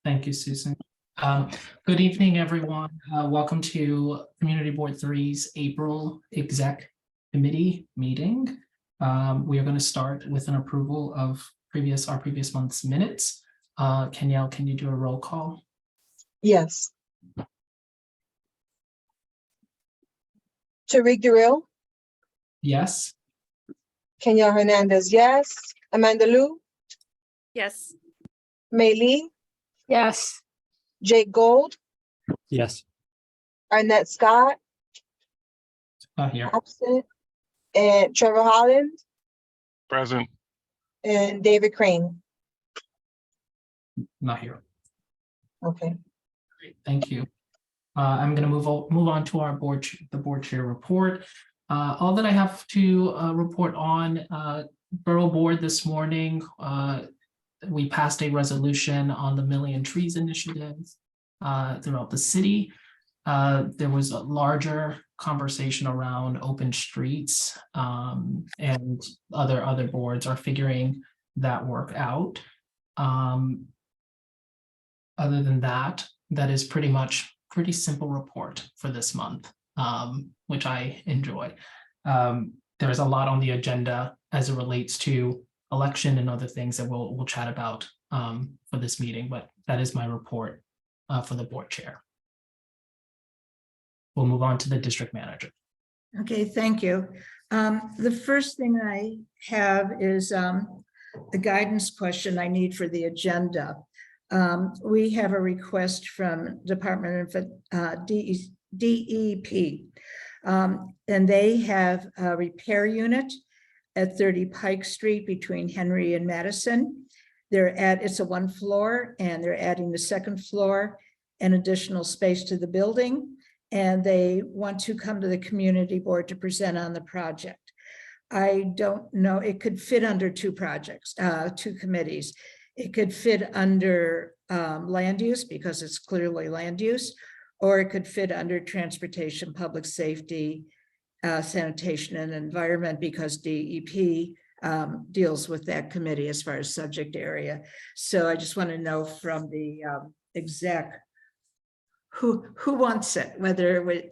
Thank you, Susan. Good evening, everyone. Welcome to Community Board 3's April Exec Committee meeting. We are going to start with an approval of our previous month's minutes. Kenyelle, can you do a roll call? Yes. Tariq Durrell, Yes. Kenyelle Hernandez, yes. Amanda Liu, Yes. Mei Lee, Yes. Jake Gold, Yes. Arnett Scott, Here. absent, and Trevor Holland, Present. and David Crane. Not here. Okay. Great, thank you. I'm going to move on to our the board chair report. All that I have to report on Borough Board this morning. We passed a resolution on the Million Trees Initiative throughout the city. There was a larger conversation around open streets, and other boards are figuring that work out. Other than that, that is pretty simple report for this month, which I enjoy. There's a lot on the agenda as it relates to election and other things that we'll chat about for this meeting, but that is my report for the board chair. We'll move on to the district manager. Okay, thank you. The first thing I have is the guidance question I need for the agenda. We have a request from Department of DEP, and they have a repair unit at 30 Pike Street between Henry and Madison. It's a 1 floor, and they're adding the 2nd floor and additional space to the building. And they want to come to the community board to present on the project. I don't know, it could fit under 2 projects, 2 committees. It could fit under land use because it's clearly land use, or it could fit under transportation, public safety, sanitation and environment because DEP deals with that committee as far as subject area. So I just want to know from the exec who wants it, whether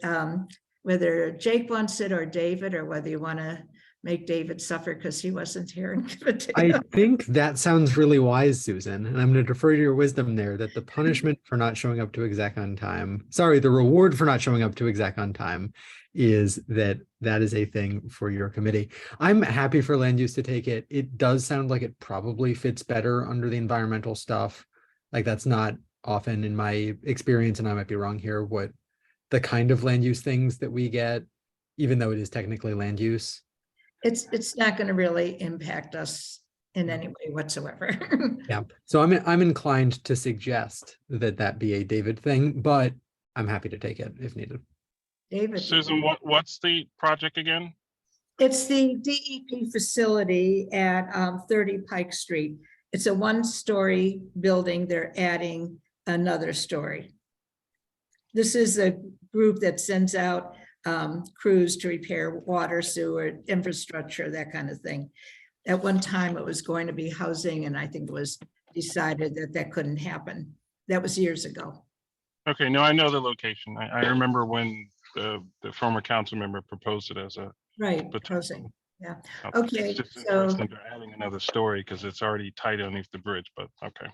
Jake wants it or David, or whether you want to make David suffer because he wasn't here and give it to I you. think that sounds really wise, Susan, and I'm going to defer to your wisdom there that the punishment for not showing up to exec on time, the reward for not showing up to exec on time is that is a thing for your committee. I'm happy for land use to take it. It does sound like it probably fits better under the environmental stuff. Like that's not often in my experience, and I might be wrong here, what the kind of land use things that we get, even though it is technically land use. It's not going to really impact us in any way whatsoever. Yeah, so I'm inclined to suggest that be a David thing, but I'm happy to take it if needed. David. Susan, what's the project again? It's the DEP facility at 30 Pike Street. It's a 1-story building. They're adding another story. This is a group that sends out crews to repair water, sewer, infrastructure, that kind of thing. At one time, it was going to be housing, and I think it was decided that couldn't happen. That was years ago. Okay, no, I know the location. I remember when the former council member proposed it as a Proposing. Yeah. Okay. Okay. It's just So interesting they're adding another story because it's already tight underneath the bridge, but okay.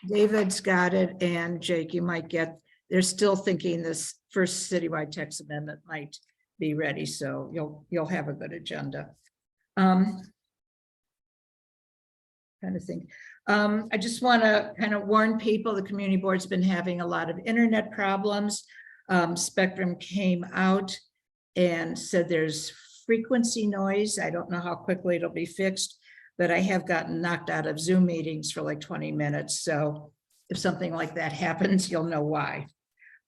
David's got it, and Jake, you might get. They're still thinking this first citywide text amendment might be ready, so you'll have a good agenda. Kind of thing. I just want to kind of warn people, the community board's been having a lot of internet problems. Spectrum came out and said there's frequency noise. I don't know how quickly it'll be fixed, but I have gotten knocked out of Zoom meetings for like 20 minutes. So if something like that happens, you'll know why.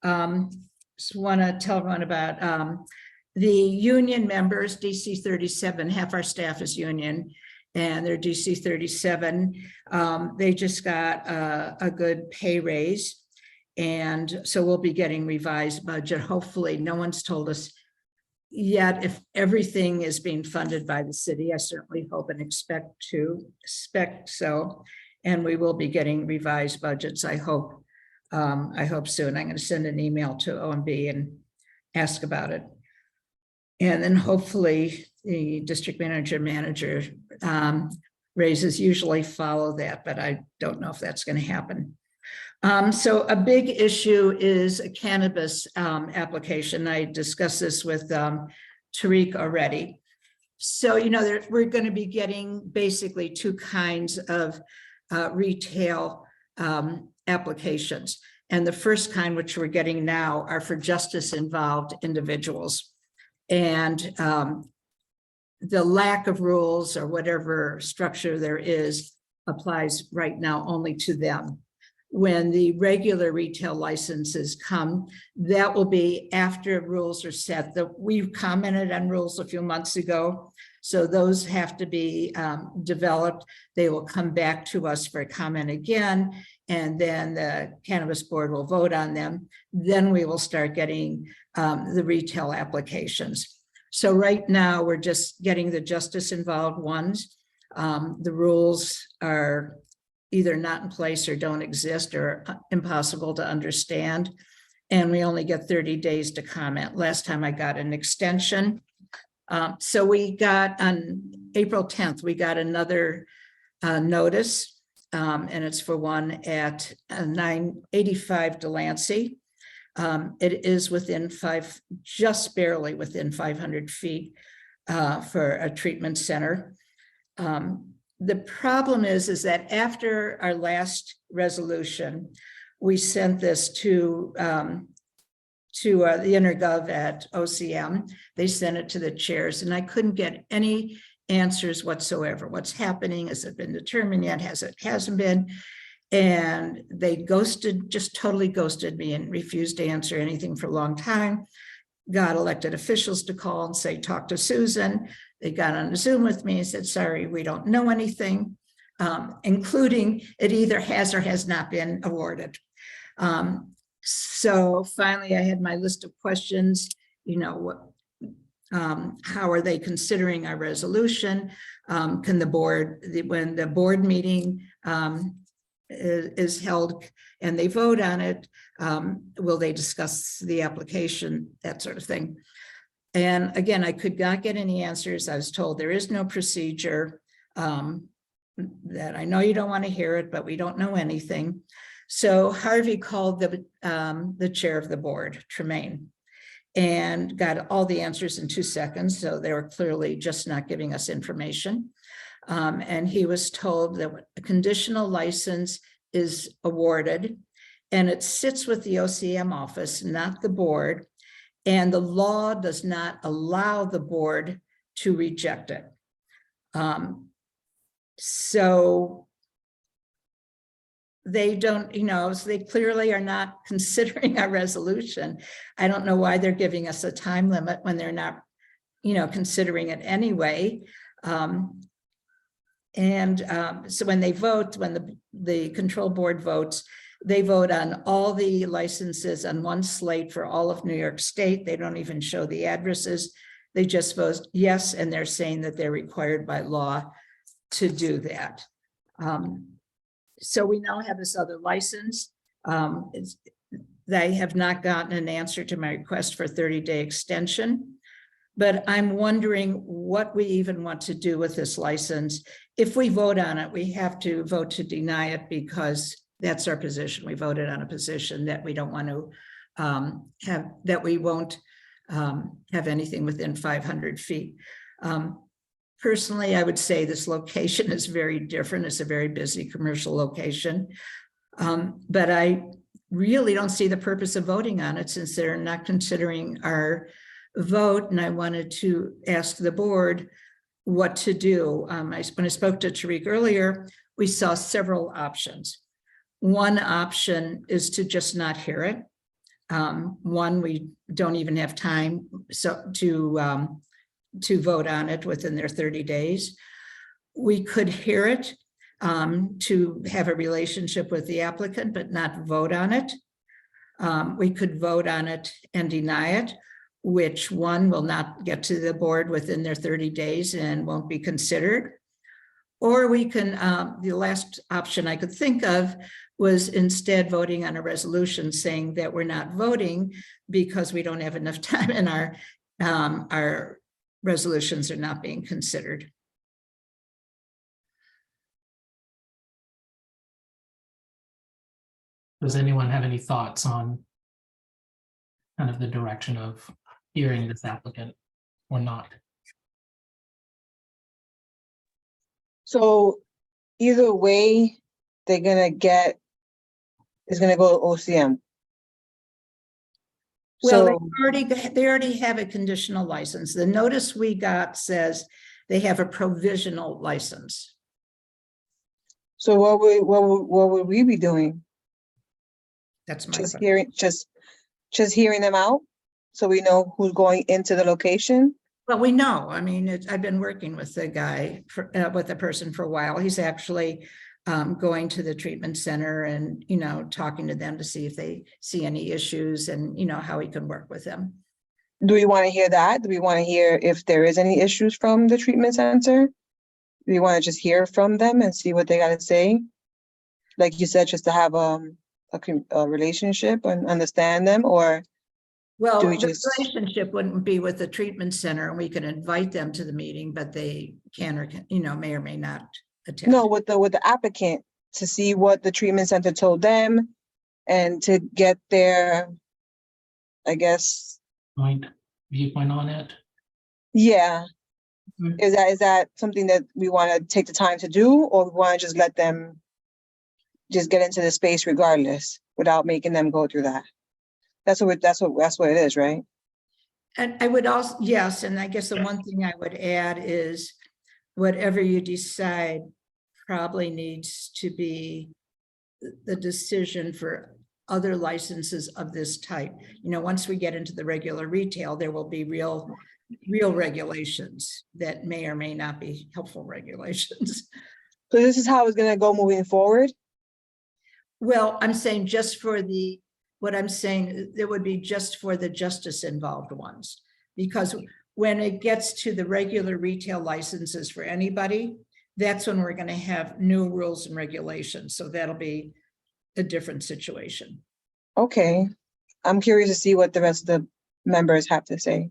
Just want to tell everyone about the union members, DC 37, half our staff is union, and they're DC 37. They just got a good pay raise. And so we'll be getting revised budget. Hopefully, no one's told us yet if everything is being funded by the city. I certainly hope and expect so. And we will be getting revised budgets, I hope, I hope soon. I'm going to send an email to OMB and ask about it. And then hopefully the district manager raises usually follow that, but I don't know if that's going to happen. So a big issue is a cannabis application. I discussed this with Tariq already. So, you know, we're going to be getting basically two kinds of retail applications. And the first kind, which we're getting now, are for justice involved individuals. And the lack of rules or whatever structure there is applies right now only to them. When the regular retail licenses come, that will be after rules are set. We've commented on rules a few months ago, so those have to be developed. They will come back to us for a comment again, and then the Cannabis Board will vote on them. Then we will start getting the retail applications. So right now, we're just getting the justice involved ones. The rules are either not in place or don't exist or impossible to understand. And we only get 30 days to comment. Last time I got an extension. So we got on April 10th, we got another notice, and it's for one at 985 Delancey. It is within just barely within 500 feet for a treatment center. The problem is that after our last resolution, we sent this to the InterGov at OCM. They sent it to the chairs, and I couldn't get any answers whatsoever. What's happening? Has it been determined yet? Hasn't been. And they just totally ghosted me and refused to answer anything for a long time. Got elected officials to call and say, talk to Susan. They got on a Zoom with me and said, sorry, we don't know anything, including it either has or has not been awarded. So finally, I had my list of questions, you know, how are they considering our resolution? Can the board, when the board meeting is held and they vote on it, will they discuss the application, that sort of thing? And again, I could not get any answers. I was told there is no procedure, that I know you don't want to hear it, but we don't know anything. So Harvey called the chair of the board, Tremaine, and got all the answers in 2 seconds. So they were clearly just not giving us information. And he was told that a conditional license is awarded and it sits with the OCM office, not the board. And the law does not allow the board to reject it. So they don't, you know, so they clearly are not considering our resolution. I don't know why they're giving us a time limit when they're not, you know, considering it anyway. So when they vote, when the control board votes, they vote on all the licenses on one slate for all of New York State. They don't even show the addresses. They just vote yes, and they're saying that they're required by law to do that. So we now have this other license. They have not gotten an answer to my request for 30-day extension, but I'm wondering what we even want to do with this license. If we vote on it, we have to vote to deny it because that's our position. We voted on a position that we don't want to have, that we won't have anything within 500 feet. Personally, I would say this location is very different. It's a very busy commercial location. But I really don't see the purpose of voting on it since they're not considering our vote. And I wanted to ask the board what to do. When I spoke to Tariq earlier, we saw several options. One option is to just not hear it. One, we don't even have time to vote on it within their 30 days. We could hear it to have a relationship with the applicant, but not vote on it. We could vote on it and deny it, which one will not get to the board within their 30 days and won't be considered. Or we can, the last option I could think of was instead voting on a resolution saying that we're not voting because we don't have enough time and our resolutions are not being considered. Does anyone have any thoughts on kind of the direction of hearing this applicant or not? So either way, they're gonna get, it's gonna go to OCM. Well, So, they already have a conditional license. The notice we got says they have a provisional license. so what would we be doing? That's my Just question. hearing, just hearing them out? So we know who's going into the location? Well, we know, I mean, I've been working with the guy, with the person for a while. He's actually going to the treatment center and, you know, talking to them to see if they see any issues and, you know, how he can work with them. Do we want to hear that? Do we want to hear if there is any issues from the treatment center? Do we want to just hear from them and see what they got to say? Like you said, just to have a relationship and understand them, or Well, do we the just- relationship wouldn't be with the treatment center and we can invite them to the meeting, but they can or can, you know, may or may not attend. no, with the applicant, to see what the treatment center told them and to get their, I guess, Viewpoint on it? yeah. Mm. Is that something that we want to take the time to do, or we want to just let them just get into the space regardless without making them go through that? That's what it is, right? And I would also, yes, and I guess the one thing I would add is whatever you decide probably needs to be the decision for other licenses of this type. You know, once we get into the regular retail, there will be real regulations that may or may not be helpful regulations. So this is how it's gonna go moving forward? Well, I'm saying just for what I'm saying, it would be just for the justice involved ones. Because when it gets to the regular retail licenses for anybody, that's when we're gonna have new rules and regulations. So that'll be a different situation. Okay, I'm curious to see what the rest of the members have to say.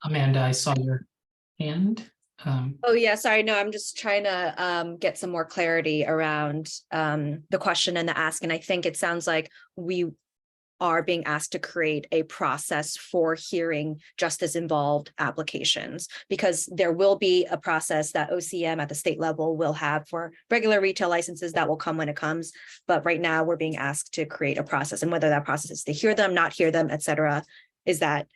Amanda, I saw your hand. Oh, yeah, sorry. No, I'm just trying to get some more clarity around the question and the ask. And I think it sounds like we are being asked to create a process for hearing justice involved applications, because there will be a process that OCM at the state level will have for regular retail licenses that will come when it comes. But right now we're being asked to create a process, and whether that process is to hear them, not hear them, et cetera, is that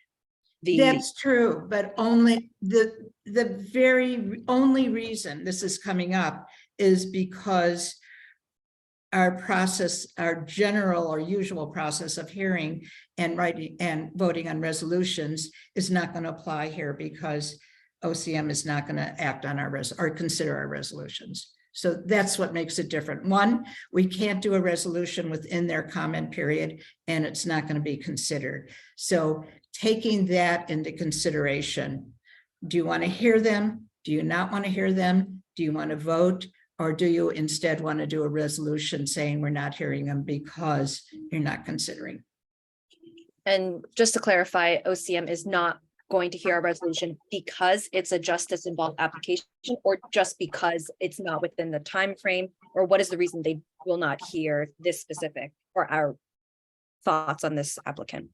That's true, but only the very only reason this is coming up is because our process, our general or usual process of hearing and writing and voting on resolutions is not going to apply here, because OCM is not going to act on our or consider our resolutions. So that's what makes it different. One, we can't do a resolution within their comment period, and it's not going to be considered. So taking that into consideration, do you want to hear them? Do you not want to hear them? Do you want to vote? Or do you instead want to do a resolution saying we're not hearing them because you're not considering? And just to clarify, OCM is not going to hear a resolution because it's a justice involved application, or just because it's not within the time frame, or what is the reason they will not hear this specific, or our thoughts on this applicant?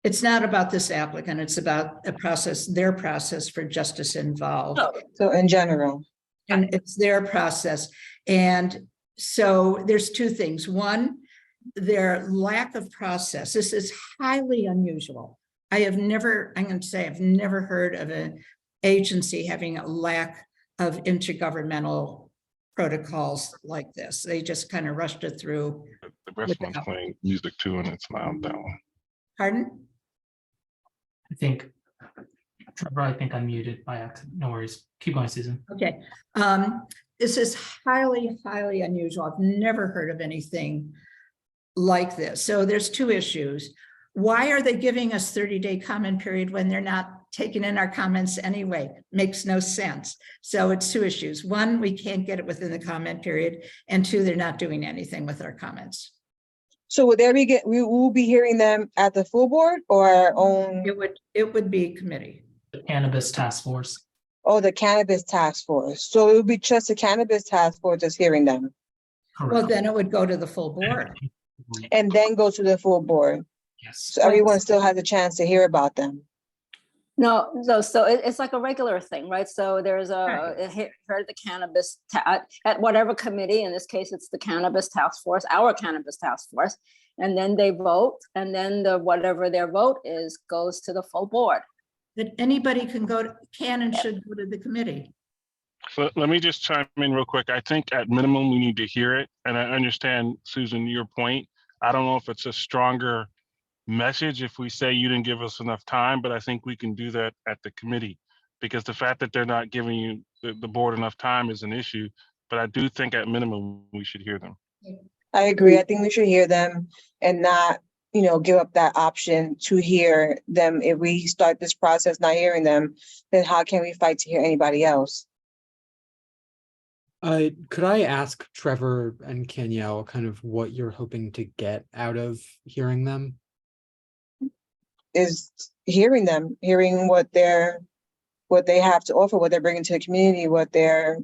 It's not about this applicant. It's about a process, their process for justice involved. Oh. So in general, And it's their process. And so there's two things. One, their lack of process. This is highly unusual. I'm going to say I've never heard of an agency having a lack of intergovernmental protocols like this. They just kind of rushed it through. The restaurant's playing music too, and it's loud, that one. Pardon? I think, Trevor, I think unmuted by accident. No worries. Keep going, Susan. Okay. This is highly, highly unusual. I've never heard of anything like this. So there's two issues. Why are they giving us 30-day comment period when they're not taking in our comments anyway. Makes no sense. So it's two issues. One, we can't get it within the comment period, and two, they're not doing anything with our comments. So we will be hearing them at the full board or our own, It would be committee. The Cannabis Task Force. oh, the cannabis task force. So it would be just the cannabis task force just hearing them Well, Correct. then it would go to the full board. and then go to the full board. Yes. So everyone still has a chance to hear about them. No, so it's like a regular thing, right? So there's heard the cannabis at whatever committee, in this case, it's the cannabis task force, our cannabis task force. And then they vote, and then whatever their vote is goes to the full board. That anybody can and should go to the committee. So let me just chime in real quick. I think at minimum, we need to hear it. And I understand, Susan, your point. I don't know if it's a stronger message if we say you didn't give us enough time, but I think we can do that at the committee, because the fact that they're not giving you the board enough time is an issue. But I do think at minimum, we should hear them. I agree. I think we should hear them and not, give up that option to hear them. If we start this process not hearing them, then how can we fight to hear anybody else? Could I ask Trevor and Danielle kind of what you're hoping to get out of hearing them? Is hearing them, hearing what they have to offer, what they're bringing to the community, what they're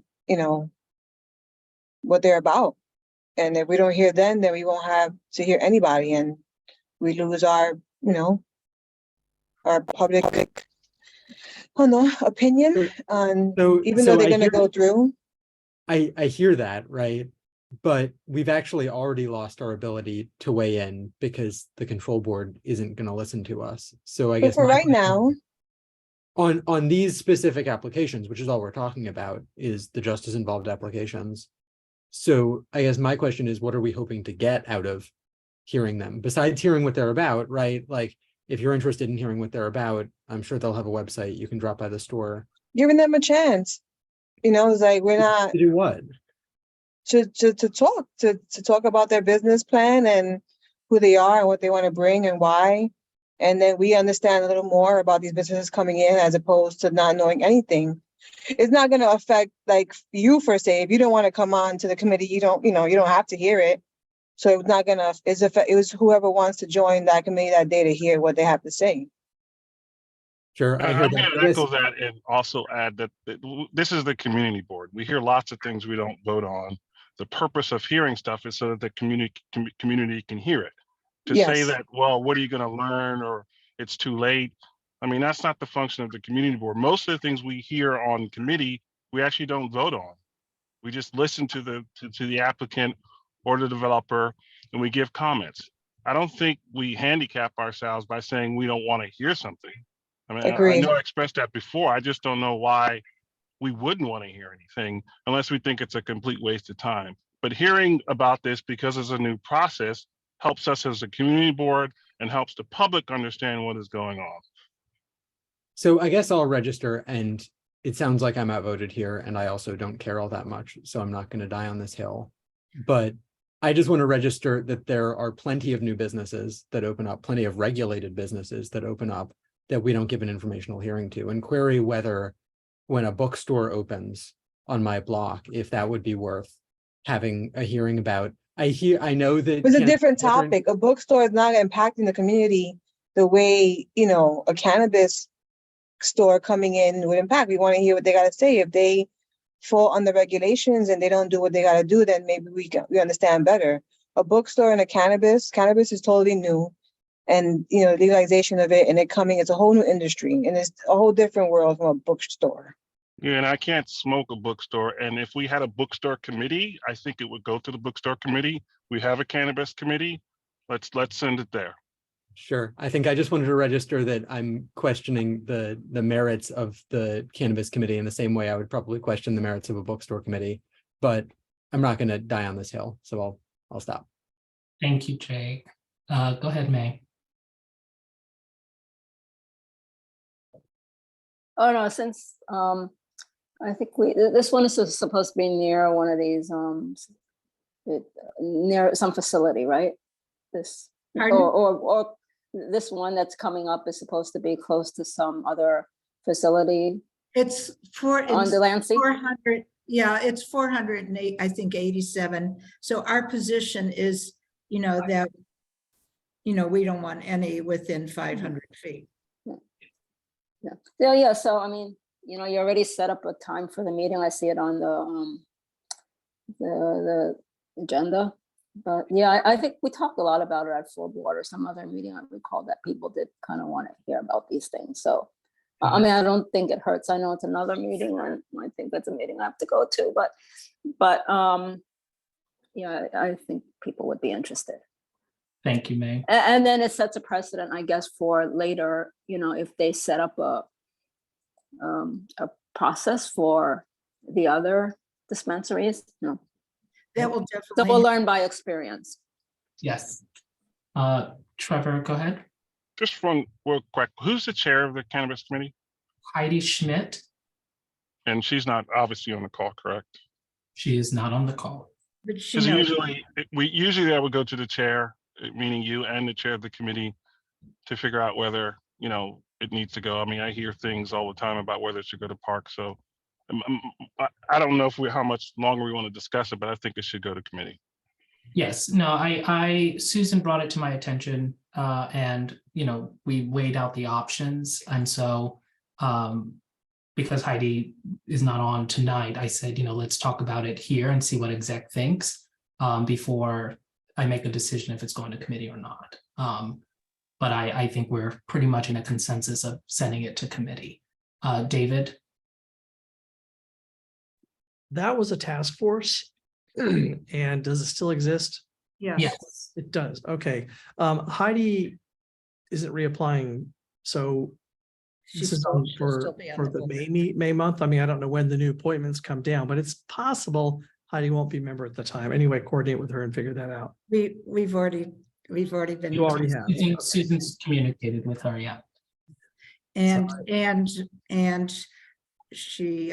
about. And if we don't hear them, then we won't have to hear anybody, and we lose our public, opinion on, even though they're gonna go through. I hear that, right? But we've actually already lost our ability to weigh in because the control board isn't going to listen to us. So I But guess for right now, on these specific applications, which is all we're talking about, is the justice involved applications. So I guess my question is, what are we hoping to get out of hearing them besides hearing what they're about, right? Like, if you're interested in hearing what they're about, I'm sure they'll have a website. You can drop by the store. giving them a chance. It's like we're not To do what? to talk about their business plan and who they are and what they want to bring and why. And then we understand a little more about these businesses coming in as opposed to not knowing anything. It's not going to affect like you per se. If you don't want to come on to the committee, you don't have to hear it. So it's not going to, it was whoever wants to join that committee that day to hear what they have to say. Sure, I I'm heard going that. to I guess- echo that and also add that this is the community board. We hear lots of things we don't vote on. The purpose of hearing stuff is so that the community can hear it. To say Yes. that, well, what are you going to learn, or it's too late? I mean, that's not the function of the community board. Most of the things we hear on committee, we actually don't vote on. We just listen to the applicant or the developer, and we give comments. I don't think we handicap ourselves by saying we don't want to hear something. I mean, I Agreed. know I expressed that before. I just don't know why we wouldn't want to hear anything unless we think it's a complete waste of time. But hearing about this, because it's a new process, helps us as a community board and helps the public understand what is going on. So I guess I'll register, and it sounds like I'm outvoted here, and I also don't care all that much, so I'm not going to die on this hill. But I just want to register that there are plenty of new businesses that open up, plenty of regulated businesses that open up that we don't give an informational hearing to, and query whether when a bookstore opens on my block, if that would be worth having a hearing about. I know that It's a different topic. A bookstore is not impacting the community the way, a cannabis store coming in would impact. We want to hear what they got to say. If they fall under regulations and they don't do what they got to do, then maybe we understand better. A bookstore and cannabis is totally new. And, legalization of it and it coming, it's a whole new industry and it's a whole different world from a bookstore. Yeah, and I can't smoke a bookstore. And if we had a bookstore committee, I think it would go to the bookstore committee. We have a cannabis committee. Let's send it there. Sure. I think I just wanted to register that I'm questioning the merits of the cannabis committee in the same way I would probably question the merits of a bookstore committee, but I'm not going to die on this hill, so I'll stop. Thank you, Jake. Go ahead, May. Oh, no, since I think this one is supposed to be near one of these, near some facility, right? Pardon? Or this one that's coming up is supposed to be close to some other facility It's for, on it's Delancey? 400, yeah, it's 408, I think 87. So our position is, that, we don't want any within 500 feet. Yeah, so I mean, you already set up a time for the meeting. I see it on the agenda. But yeah, I think we talked a lot about it at full board or some other meeting. I recall that people did kind of want to hear about these things. So I mean, I don't think it hurts. I know it's another meeting, and I think that's a meeting I have to go to, but yeah, I think people would be interested. Thank you, May. And then it sets a precedent, I guess, for later, if they set up a process for the other dispensaries, That will so we'll definitely, learn by experience. Yes. Trevor, go ahead. Just one real quick, who's the chair of the cannabis committee? Heidi Schmidt. And she's not obviously on the call, correct? She is not on the call. but she Because knows. usually that would go to the chair, meaning you and the chair of the committee, to figure out whether, it needs to go. I mean, I hear things all the time about whether it should go to park. So I don't know how much longer we want to discuss it, but I think it should go to committee. Yes, no, Susan brought it to my attention, and, we weighed out the options. And so, because Heidi is not on tonight, I said, let's talk about it here and see what exec thinks, before I make a decision if it's going to committee or not. But I think we're pretty much in a consensus of sending it to committee. David? That was a task force. And does it still exist? Yes. Yes. It does. Okay. Heidi isn't reapplying. So this is on she'll for still be on for the the board. May month. I mean, I don't know when the new appointments come down, but it's possible Heidi won't be a member at the time. Anyway, coordinate with her and figure that out. We've already been. You already have. Susan's communicated with her, yeah. And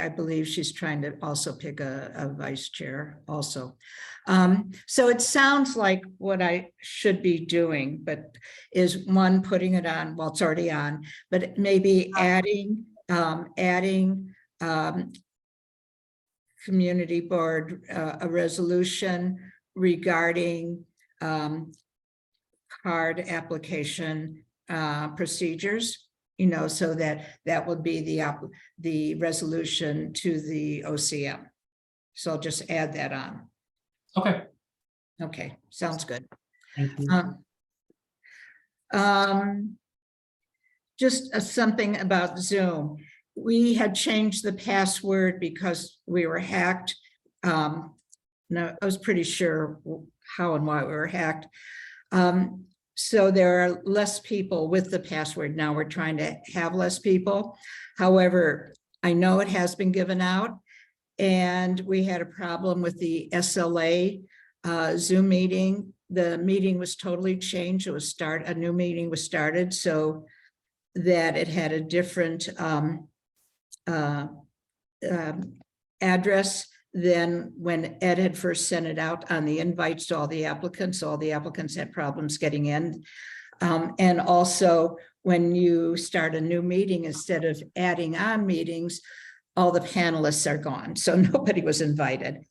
I believe she's trying to also pick a vice chair also. So it sounds like what I should be doing, but is one, putting it on, well, it's already on, but maybe adding community board, a resolution regarding card application procedures, so that would be the resolution to the OCM. So I'll just add that on. Okay. Okay, sounds good. Thank you. Just something about Zoom. We had changed the password because we were hacked. No, I was pretty sure how and why we were hacked. So there are less people with the password. Now we're trying to have less people. However, I know it has been given out, and we had a problem with the SLA Zoom meeting. The meeting was totally changed. A new meeting was started so that it had a different address than when Ed had first sent it out on the invites to all the applicants. All the applicants had problems getting in. And also, when you start a new meeting, instead of adding on meetings, all the panelists are gone. So nobody was invited.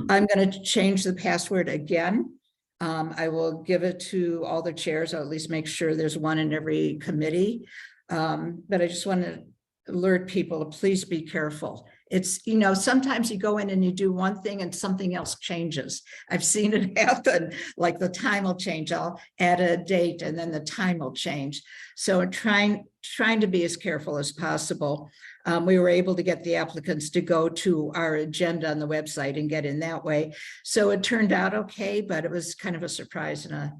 I'm going to change the password again. I will give it to all the chairs, or at least make sure there's one in every committee. But I just want to alert people to please be careful. It's, sometimes you go in and you do one thing and something else changes. I've seen it happen, like the time will change. I'll add a date and then the time will change. So trying to be as careful as possible. We were able to get the applicants to go to our agenda on the website and get in that way. So it turned out okay, but it was kind of a surprise and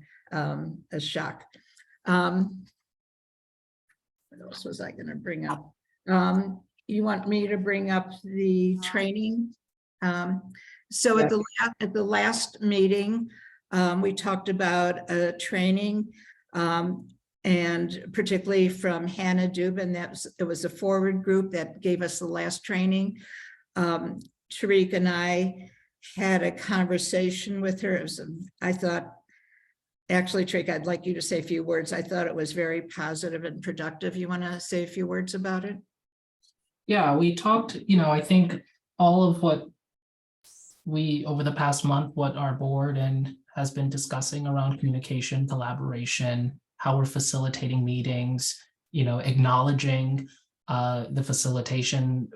a shock. What else was I going to bring up? You want me to bring up the training? So at the last meeting, we talked about a training, and particularly from Hannah Dubin. It was a forward group that gave us the last training. Tariq and I had a conversation with her. I thought, actually, Tariq, I'd like you to say a few words. I thought it was very positive and productive. You want to say a few words about it? Yeah, we talked, I think all of what we, over the past month, what our board and has been discussing around communication, collaboration, how we're facilitating meetings, acknowledging the facilitation,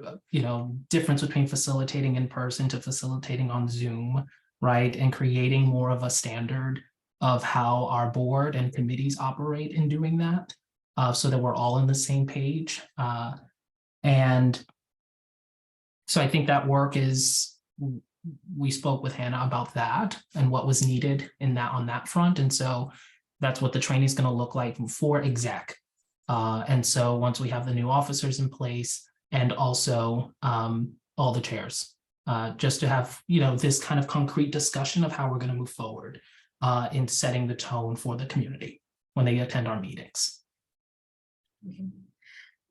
difference between facilitating in person to facilitating on Zoom, right? And creating more of a standard of how our board and committees operate in doing that, so that we're all on the same page. And so I think that work is, we spoke with Hannah about that and what was needed in that on that front. And so that's what the training is going to look like for exec. And so once we have the new officers in place and also all the chairs, just to have, this kind of concrete discussion of how we're going to move forward in setting the tone for the community when they attend our meetings.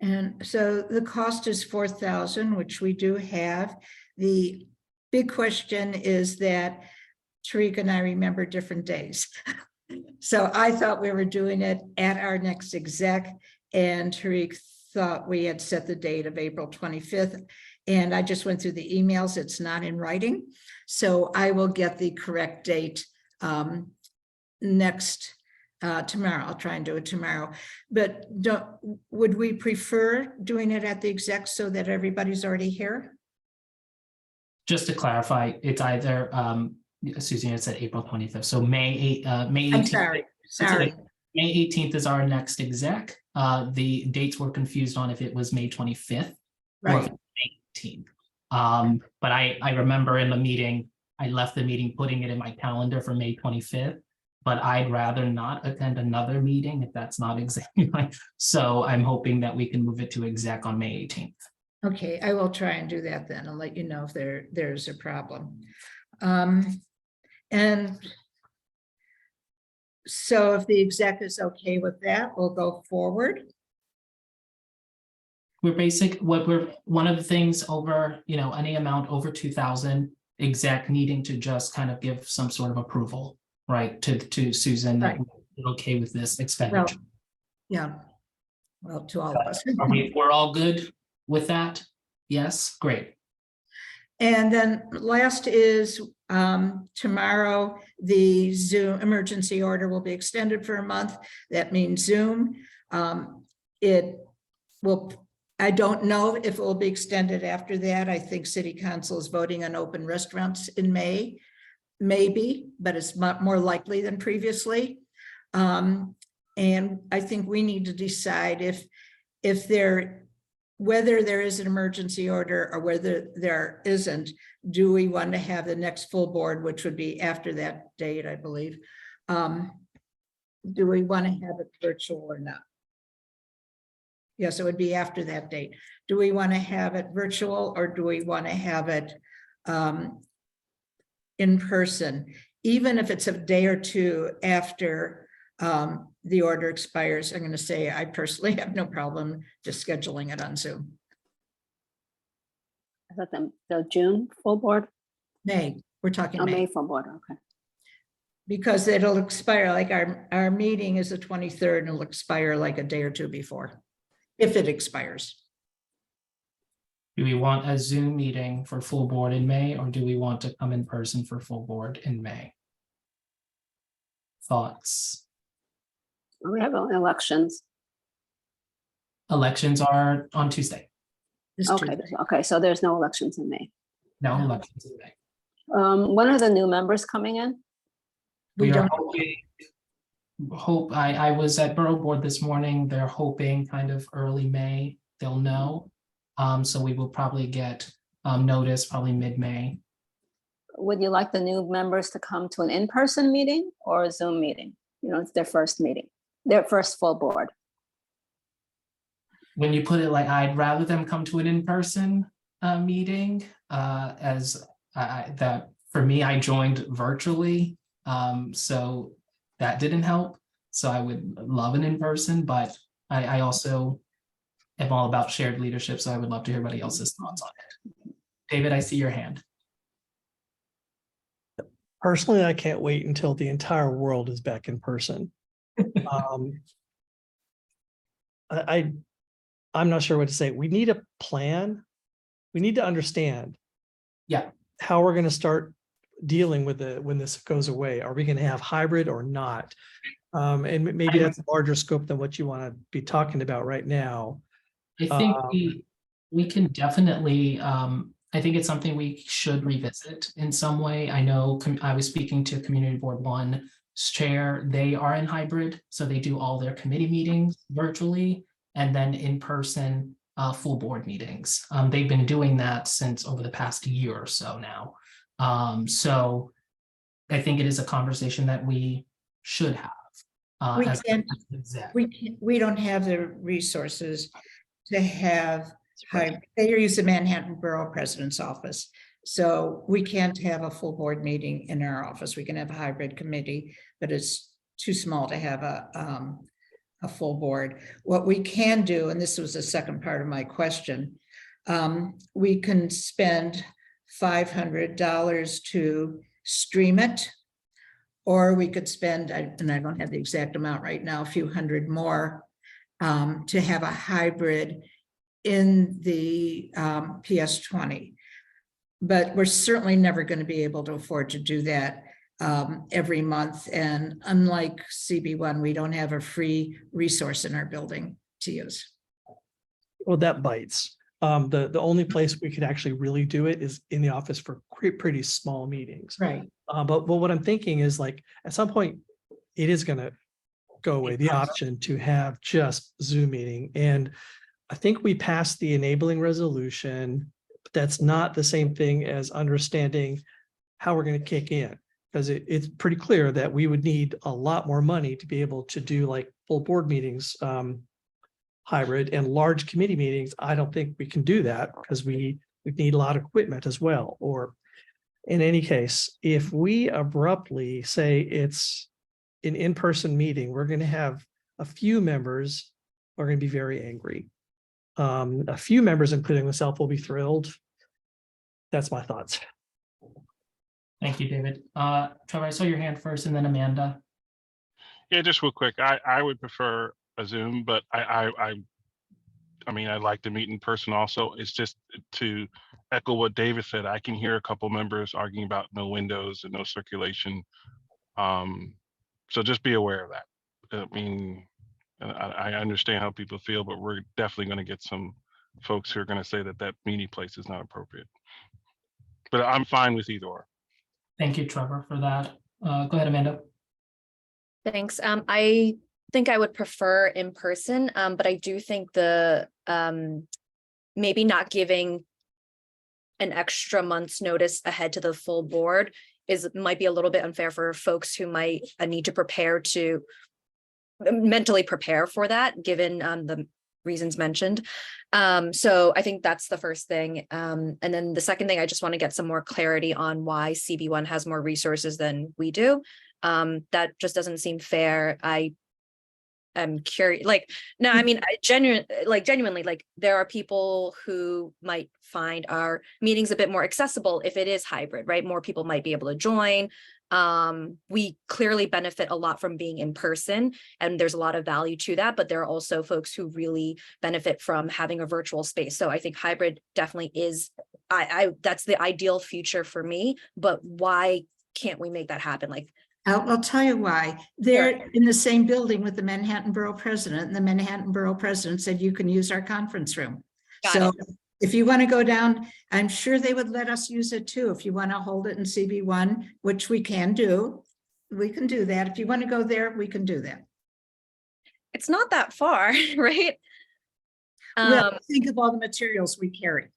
And so the cost is 4,000, which we do have. The big question is that Tariq and I remember different days. So I thought we were doing it at our next exec, and Tariq thought we had set the date of April 25th. And I just went through the emails. It's not in writing. So I will get the correct date next tomorrow. I'll try and do it tomorrow. But would we prefer doing it at the exec so that everybody's already here? Just to clarify, it's either, Susan, it said April 25th. So May 18th. I'm sorry. May 18th is our next exec. The dates were confused on if it was May 25th or if Right. it was May 18th. But I remember in the meeting, I left the meeting putting it in my calendar for May 25th. But I'd rather not attend another meeting if that's not exactly right. So I'm hoping that we can move it to exec on May 18th. Okay, I will try and do that then. I'll let you know if there's a problem. And so if the exec is okay with that, we'll go forward. One of the things over, any amount over 2,000, exec needing to just kind of give some sort of approval, right, to Susan, that Right. we're okay with this expenditure. Yeah. Well, to all of us. We're all good with that? Yes, great. And then last is tomorrow, the Zoom emergency order will be extended for a month. That means Zoom. It will, I don't know if it will be extended after that. I think City Council is voting on open restaurants in May, maybe, but it's more likely than previously. And I think we need to decide whether there is an emergency order or whether there isn't. Do we want to have the next full board, which would be after that date, I believe? Do we want to have it virtual or not? Yes, it would be after that date. Do we want to have it virtual or do we want to have it in person? Even if it's a day or two after the order expires, I'm going to say I personally have no problem just scheduling it on Zoom. Is that the June full board? May, we're talking Oh, May. May full board, okay. Because it'll expire, like our meeting is the 23rd and it'll expire like a day or two before, if it expires. Do we want a Zoom meeting for full board in May, or do we want to come in person for full board in May? Thoughts? We have elections. Elections are on Tuesday. This Okay, Tuesday. okay, so there's no elections in May. No No. elections in May. When are the new members coming in? We are don't, hoping, I was at Borough Board this morning. They're hoping kind of early May, they'll know. So we will probably get notice probably mid-May. Would you like the new members to come to an in-person meeting or a Zoom meeting? It's their first meeting, their first full board. When you put it like, I'd rather them come to an in-person meeting, as that for me, I joined virtually. So that didn't help. So I would love an in-person, but I also am all about shared leadership. So I would love to hear everybody else's thoughts on it. David, I see your hand. Personally, I can't wait until the entire world is back in person. I I'm not sure what to say. We need a plan. We need to understand. Yeah. How we're going to start dealing with when this goes away. Are we going to have hybrid or not? And maybe that's a larger scope than what you want to be talking about right now. I think we can definitely, I think it's something we should revisit in some way. I know I was speaking to Community Board One's chair. They are in hybrid, so they do all their committee meetings virtually and then in person full board meetings. They've been doing that since over the past year or so now. So I think it is a conversation that we should have. We as can't- an exec. We don't have the resources to have hybrid. They use the Manhattan Borough President's office. So we can't have a full board meeting in our office. We can have a hybrid committee, but it's too small to have a full board. What we can do, and this was the second part of my question, we can spend $500 to stream it, or we could spend, and I don't have the exact amount right now, a few hundred more to have a hybrid in the PS20. But we're certainly never going to be able to afford to do that every month. And unlike CB1, we don't have a free resource in our building to use. Well, that bites. The only place we could actually really do it is in the office for pretty small meetings. Right. But what I'm thinking is, like, at some point, it is going to go away, the option to have just Zoom meeting. And I think we passed the enabling resolution, but that's not the same thing as understanding how we're going to kick in, because it's pretty clear that we would need a lot more money to be able to do like full board meetings, hybrid, and large committee meetings. I don't think we can do that because we need a lot of equipment as well. Or in any case, if we abruptly say it's an in-person meeting, we're going to have a few members are going to be very angry. A few members, including myself, will be thrilled. That's my thoughts. Thank you, David. Trevor, I saw your hand first and then Amanda. Yeah, just real quick. I would prefer a Zoom, but I mean, I'd like to meet in person also. It's just to echo what David said. I can hear a couple members arguing about no windows and no circulation. So just be aware of that. I mean, I understand how people feel, but we're definitely going to get some folks who are going to say that that meeting place is not appropriate. But I'm fine with either or. Thank you, Trevor, for that. Go ahead, Amanda. Thanks. I think I would prefer in person, but I do think the maybe not giving an extra month's notice ahead to the full board might be a little bit unfair for folks who might need to mentally prepare for that, given the reasons mentioned. So I think that's the first thing. And then the second thing, I just want to get some more clarity on why CB1 has more resources than we do. That just doesn't seem fair. I'm curious, like, no, I mean, genuinely, like, there are people who might find our meetings a bit more accessible if it is hybrid, right? More people might be able to join. We clearly benefit a lot from being in person, and there's a lot of value to that, but there are also folks who really benefit from having a virtual space. So I think hybrid definitely is, that's the ideal future for me, but why can't we make that happen? Like, I'll tell you why. They're in the same building with the Manhattan Borough President, and the Manhattan Borough President said you can use our conference room. So if you want to go down, I'm sure they would let us use it too. If you want to hold it in CB1, which we can do, we can do that. If you want to go there, we can do that. it's not that far, right? Well, think of all the materials we carry.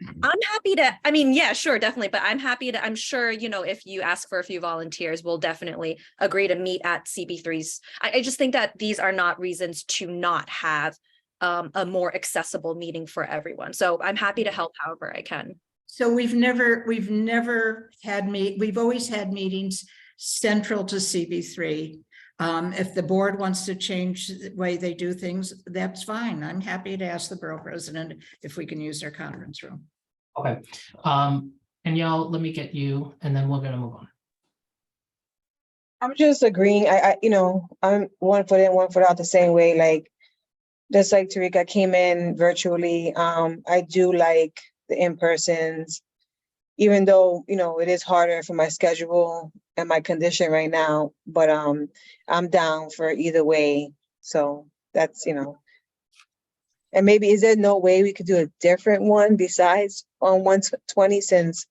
I'm happy to, I mean, yeah, sure, definitely. But I'm happy to, I'm sure, you know, if you ask for a few volunteers, we'll definitely agree to meet at CB3's. I just think that these are not reasons to not have a more accessible meeting for everyone. So I'm happy to help however I can. So we've never had we've always had meetings central to CB3. If the board wants to change the way they do things, that's fine. I'm happy to ask the borough president if we can use their conference room. Okay. And y'all, let me get you, and then we're gonna move on. I'm just agreeing. I'm 1 foot in, 1 foot out the same way. Like, just like Tarika came in virtually, I do like the in-persons, even though, you know, it is harder for my schedule and my condition right now, but I'm down for either way. So that's, you know. And maybe, is there no way we could do a different one besides on 120, since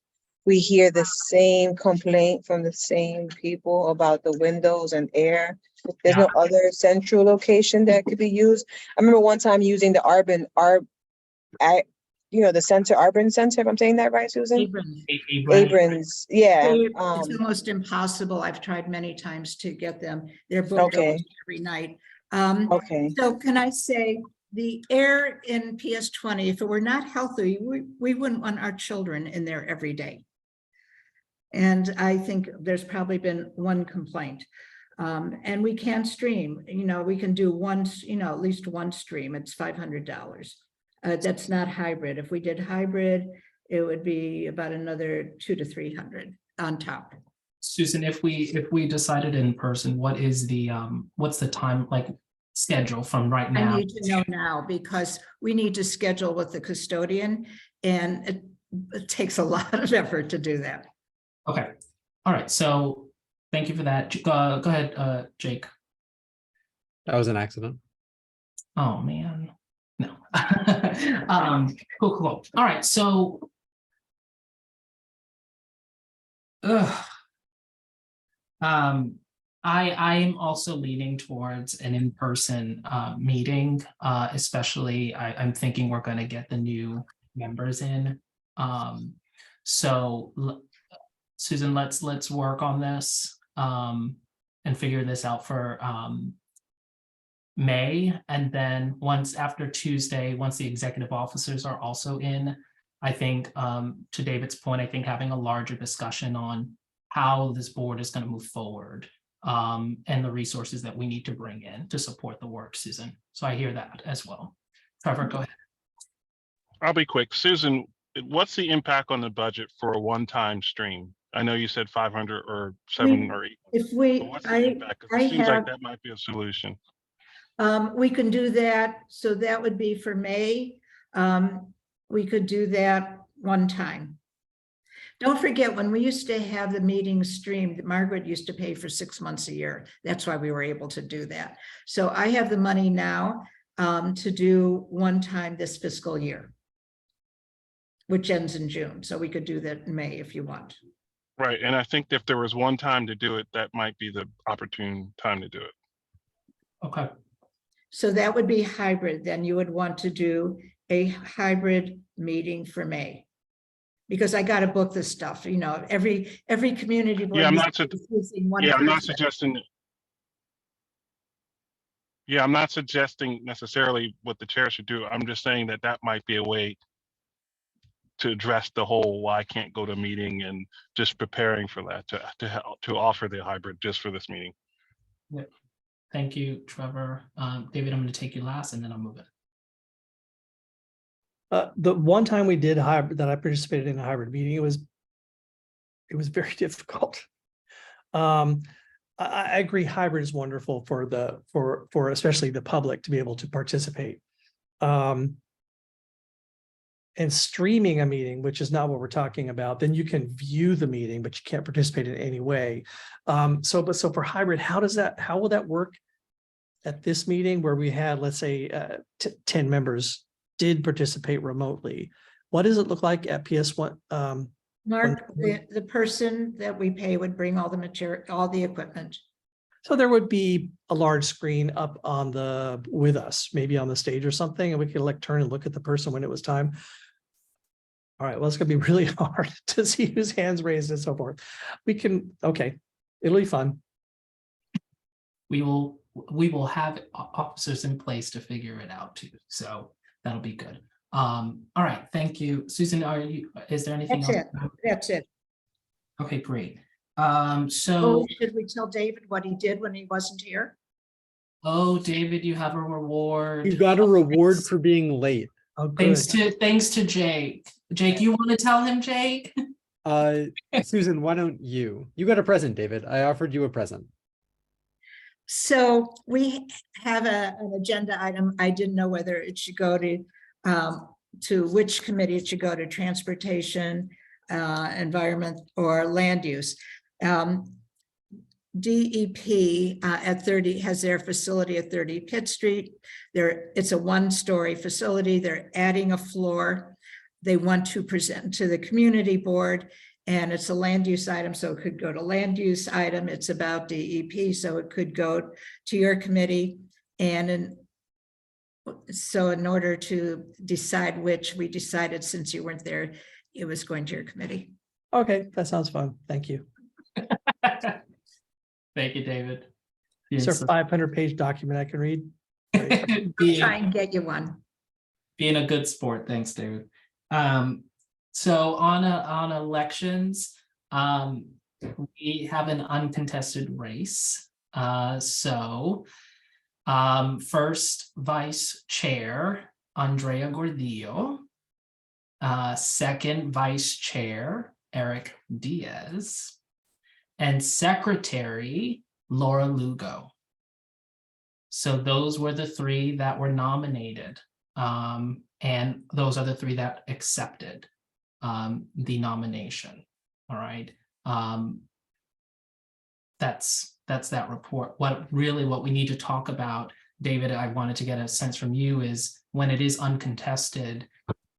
we hear the same complaint from the same people about the windows and air? There's no other central location that could be used. I remember one time using the the center, Arbor Center, if I'm saying that right, Susan? Abrams. Abrams, yeah. It's almost impossible. I've tried many times to get them. They're booked Okay. almost every night. Okay, So can I say, the air in PS 20, if it were not healthy, we wouldn't want our children in there every day. And I think there's probably been one complaint. And we can stream, you know, we can do once, you know, at least one stream. It's $500. That's not hybrid. If we did hybrid, it would be about another 200 to 300 on top. Susan, if we decided in person, what is the what's the time, like, schedule from right now? I need to know now, because we need to schedule with the custodian, and it takes a lot of effort to do that. Okay, all right, so thank you for that. Go ahead, Jake. That was an accident. Oh, man, no. Cool. All right, so I am also leaning towards an in-person meeting, especially I'm thinking we're going to get the new members in. So Susan, let's work on this and figure this out for May. And then after Tuesday, once the executive officers are also in, I think to David's point, I think having a larger discussion on how this board is going to move forward. And the resources that we need to bring in to support the work, Susan. So I hear that as well. Trevor, go ahead. I'll be quick. Susan, what's the impact on the budget for a one-time stream? I know you said 500 or 7 or 8. If But we, what's the impact? 'Cause it seems like that might be a solution. we can do that. So that would be for May. We could do that one time. Don't forget, when we used to have the meetings streamed, Margaret used to pay for 6 months a year. That's why we were able to do that. So I have the money now to do one time this fiscal year, which ends in June. So we could do that in May if you want. Right. And I think if there was one time to do it, that might be the opportune time to do it. Okay. So that would be hybrid. Then you would want to do a hybrid meeting for May. Because I got to book this stuff, you know, every community. Yeah, I'm not suggesting. Yeah, I'm not suggesting necessarily what the chair should do. I'm just saying that might be a way to address the whole why I can't go to a meeting, and just preparing for that to offer the hybrid just for this meeting. Yeah. Thank you, Trevor. David, I'm going to take you last, and then I'll move it. The one time we did hybrid, that I participated in a hybrid meeting, it was very difficult. I agree, hybrid is wonderful for especially the public to be able to participate. And streaming a meeting, which is not what we're talking about, then you can view the meeting, but you can't participate in any way. So for hybrid, how will that work at this meeting where we had, let's say, 10 members did participate remotely? What does it look like at PS1? Mark, the person that we pay would bring all the material, all the equipment. So there would be a large screen up with us, maybe on the stage or something, and we could like turn and look at the person when it was time. All right, well, it's gonna be really hard to see whose hands raised and so forth. Okay, it'll be fun. We will have officers in place to figure it out too. So that'll be good. All right, thank you. Susan, is there anything else? That's it. Okay, great. So So, should we tell David what he did when he wasn't here? oh, David, you have a reward. You got a reward for being late. Oh, good. Thanks to Jake. Jake, you want to tell him, Jake? Susan, why don't you got a present, David? I offered you a present. So we have an agenda item. I didn't know whether it should go to which committee it should go to, transportation, environment, or land use. DEP at 30 has their facility at 30 Pitt Street. It's a one-story facility. They're adding a floor. They want to present to the community board, and it's a land use item, so it could go to land use item. It's about DEP, so it could go to your committee. And so in order to decide which, we decided since you weren't there, it was going to your committee. Okay, that sounds fun. Thank you. Thank you, David. Is there a 500-page document I can read? Great. Try and get you one. Being a good sport. Thanks, David. So on elections, we have an uncontested race. First vice chair, Andrea Gordillo. Second vice chair, Eric Diaz. And secretary, Laura Lugo. So those were the three that were nominated. And those are the three that accepted the nomination. All right. That's that report. What we need to talk about, David, I wanted to get a sense from you is when it is uncontested,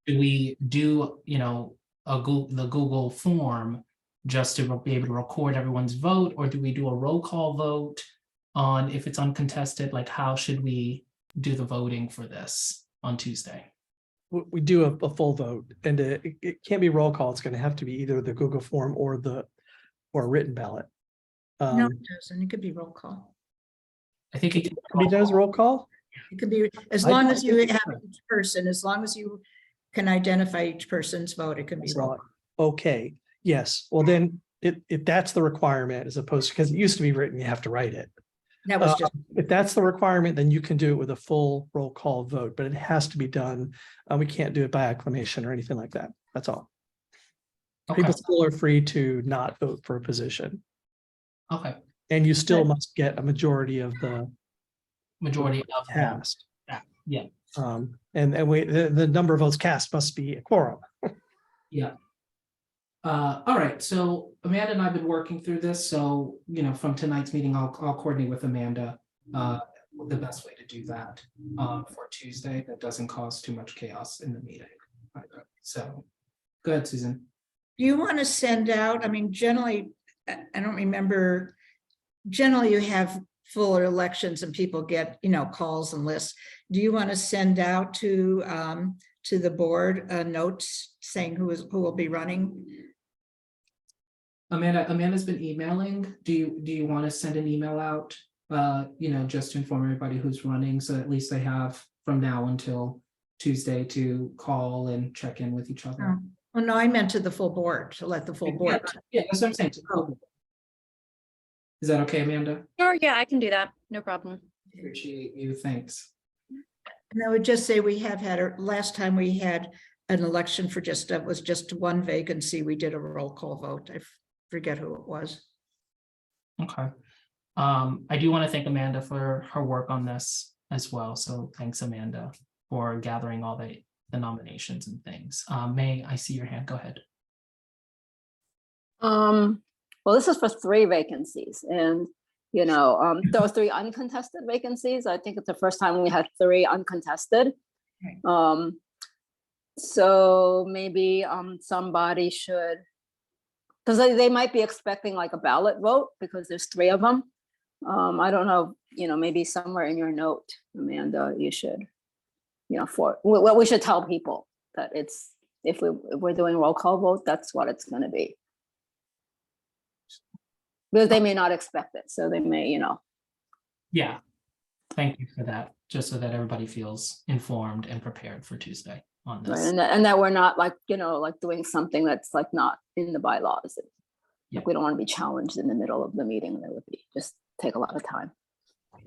do we do, the Google form just to be able to record everyone's vote, or do we do a roll call vote on if it's uncontested? Like, how should we do the voting for this on Tuesday? We do a full vote, and it can't be roll call. It's going to have to be either the Google form or a written ballot. No, it doesn't. It could be roll call. I think it can Be done as roll call. It could be, as long as you have each person, as long as you can identify each person's vote, it can be roll call. Okay. Yes. Well, then if that's the requirement, as opposed to, because it used to be written, you have to write it. That was just, If that's the requirement, then you can do it with a full roll call vote, but it has to be done. We can't do it by acclamation or anything like that. That's all. Okay. People still are free to not vote for a position. Okay. And you still must get a majority of the Majority of cast. Yeah. And the number of votes cast must be a quorum. Yeah. All right, so Amanda and I have been working through this, so from tonight's meeting, I'll coordinate with Amanda the best way to do that for Tuesday that doesn't cause too much chaos in the meeting. So go ahead, Susan. do you want to send out, I mean, generally, I don't remember, generally you have fuller elections and people get, calls and lists. Do you want to send out to the board notes saying who will be running? Amanda's been emailing. Do you want to send an email out? Just to inform everybody who's running, so at least they have from now until Tuesday to call and check in with each other. Oh, no, I meant to the full board, to let the full board. Yeah, that's what I'm saying. Is that okay, Amanda? Sure, yeah, I can do that. No problem. Appreciate you. Thanks. And I would just say we have had, last time we had an election for was just one vacancy. We did a roll call vote. I forget who it was. Okay. I do want to thank Amanda for her work on this as well. So thanks, Amanda, for gathering all the nominations and things. May, I see your hand. Go ahead. Well, this is for 3 vacancies, and there are 3 uncontested vacancies. I think it's the first time we had 3 uncontested. Right. So maybe somebody should, because they might be expecting like a ballot vote because there's 3 of them. I don't know, maybe somewhere in your note, Amanda, you should, what we should tell people that it's, if we're doing roll call vote, that's what it's going to be. Because they may not expect it, so they may, Yeah. Thank you for that. Just so that everybody feels informed and prepared for Tuesday on right, this. and that we're not like, like doing something that's like not in the bylaws. Yeah. Like we don't want to be challenged in the middle of the meeting. That would be just take a lot of time.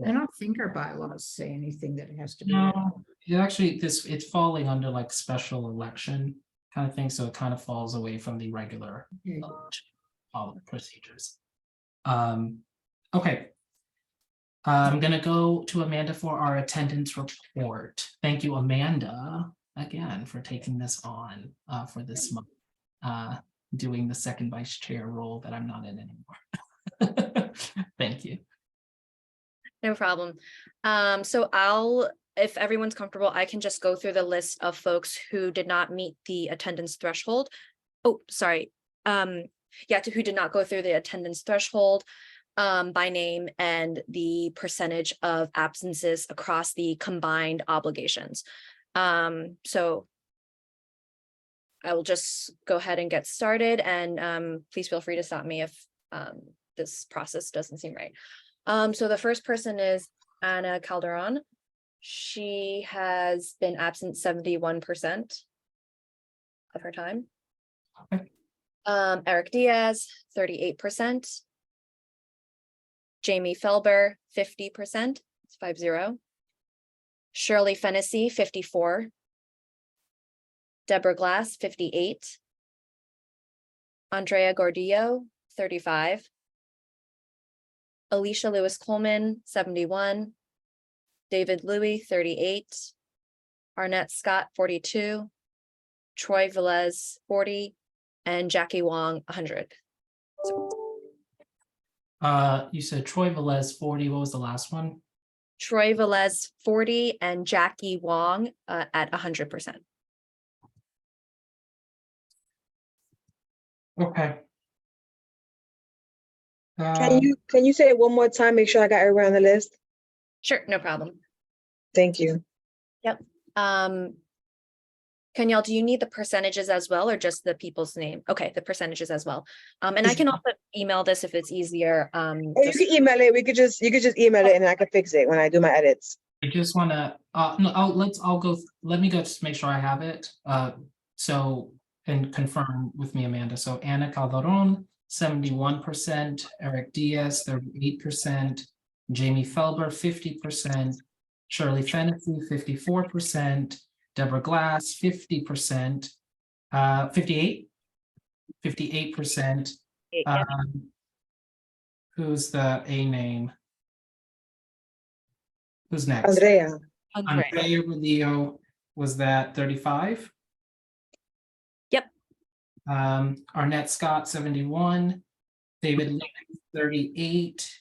I don't think our bylaws say anything that it has to be. No, it actually, it's falling under like special election kind of thing, so it kind of falls away from the regular Okay. all the procedures. Okay. I'm gonna go to Amanda for our attendance report. Thank you, Amanda, again, for taking this on for this month. Doing the second vice chair role that I'm not in anymore. Thank you. No problem. So if everyone's comfortable, I can just go through the list of folks who did not meet the attendance threshold. Oh, sorry. Who did not go through the attendance threshold by name and the percentage of absences across the combined obligations. So I will just go ahead and get started, and please feel free to stop me if this process doesn't seem right. So the first person is Ana Calderon. She has been absent 71% of her time. Okay. Eric Diaz, 38%. Jamie Felber, 50%, it's 50. Shirley Fennessy, 54. Deborah Glass, 58. Andrea Gordillo, 35. Alicia Lewis Coleman, 71. David Louie, 38. Arnett Scott, 42. Troy Velez, 40. And Jackie Wong, 100. You said Troy Velez 40. What was the last one? Troy Velez, 40, and Jackie Wong at 100%. Okay. Can you say it one more time? Make sure I got everyone on the list. Sure, no problem. Thank you. Kenyal, do you need the percentages as well, or just the people's name? Okay, the percentages as well. And I can also email this if it's easier. Or you can email it. You could just email it, and I can fix it when I do my edits. I just want to no, let me go just make sure I have it. So and confirm with me, Amanda. So Ana Calderon, 71%, Eric Diaz, 38%, Jamie Felber, 50%, Shirley Fennessy, 54%, Deborah Glass, 50%, 58%. Who's the A name? Who's next? Andrea. Andrea Rodillo, was that 35? Yep. Arnett Scott, 71. David Lee, 38.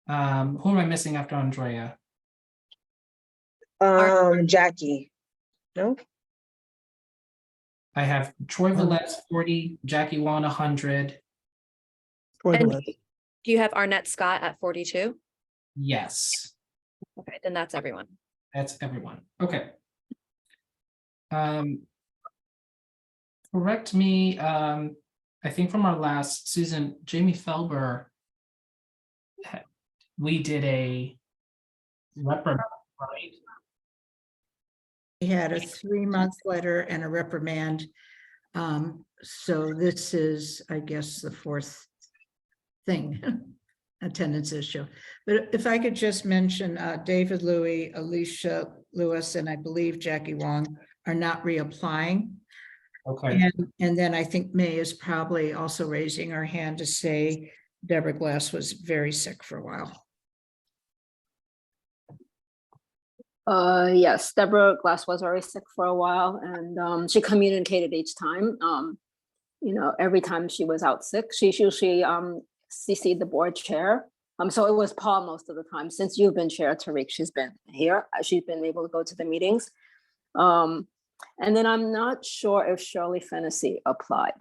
Who am I missing after Andrea? Jackie. No? I have Troy Velez, 40, Jackie Wan, 100. Troy And Velez. do you have Arnett Scott at 42? Yes, Okay, then that's everyone. that's everyone. Okay. Correct me, I think from our last Susan, Jamie Felber, we did a reprimand, right? We had a 3-month letter and a reprimand. So this is, I guess, the 4th thing, attendance issue. But if I could just mention, David Louie, Alicia Lewis, and I believe Jackie Wong are not reapplying. Okay. And then I think May is probably also raising her hand to say Deborah Glass was very sick for a while. Yes, Deborah Glass was very sick for a while, and she communicated each time. Every time she was out sick, she usually CC'd the board chair. So it was Paul most of the time. Since you've been chair, Tariq, she's been here. She's been able to go to the meetings. And then I'm not sure if Shirley Fennessy applied.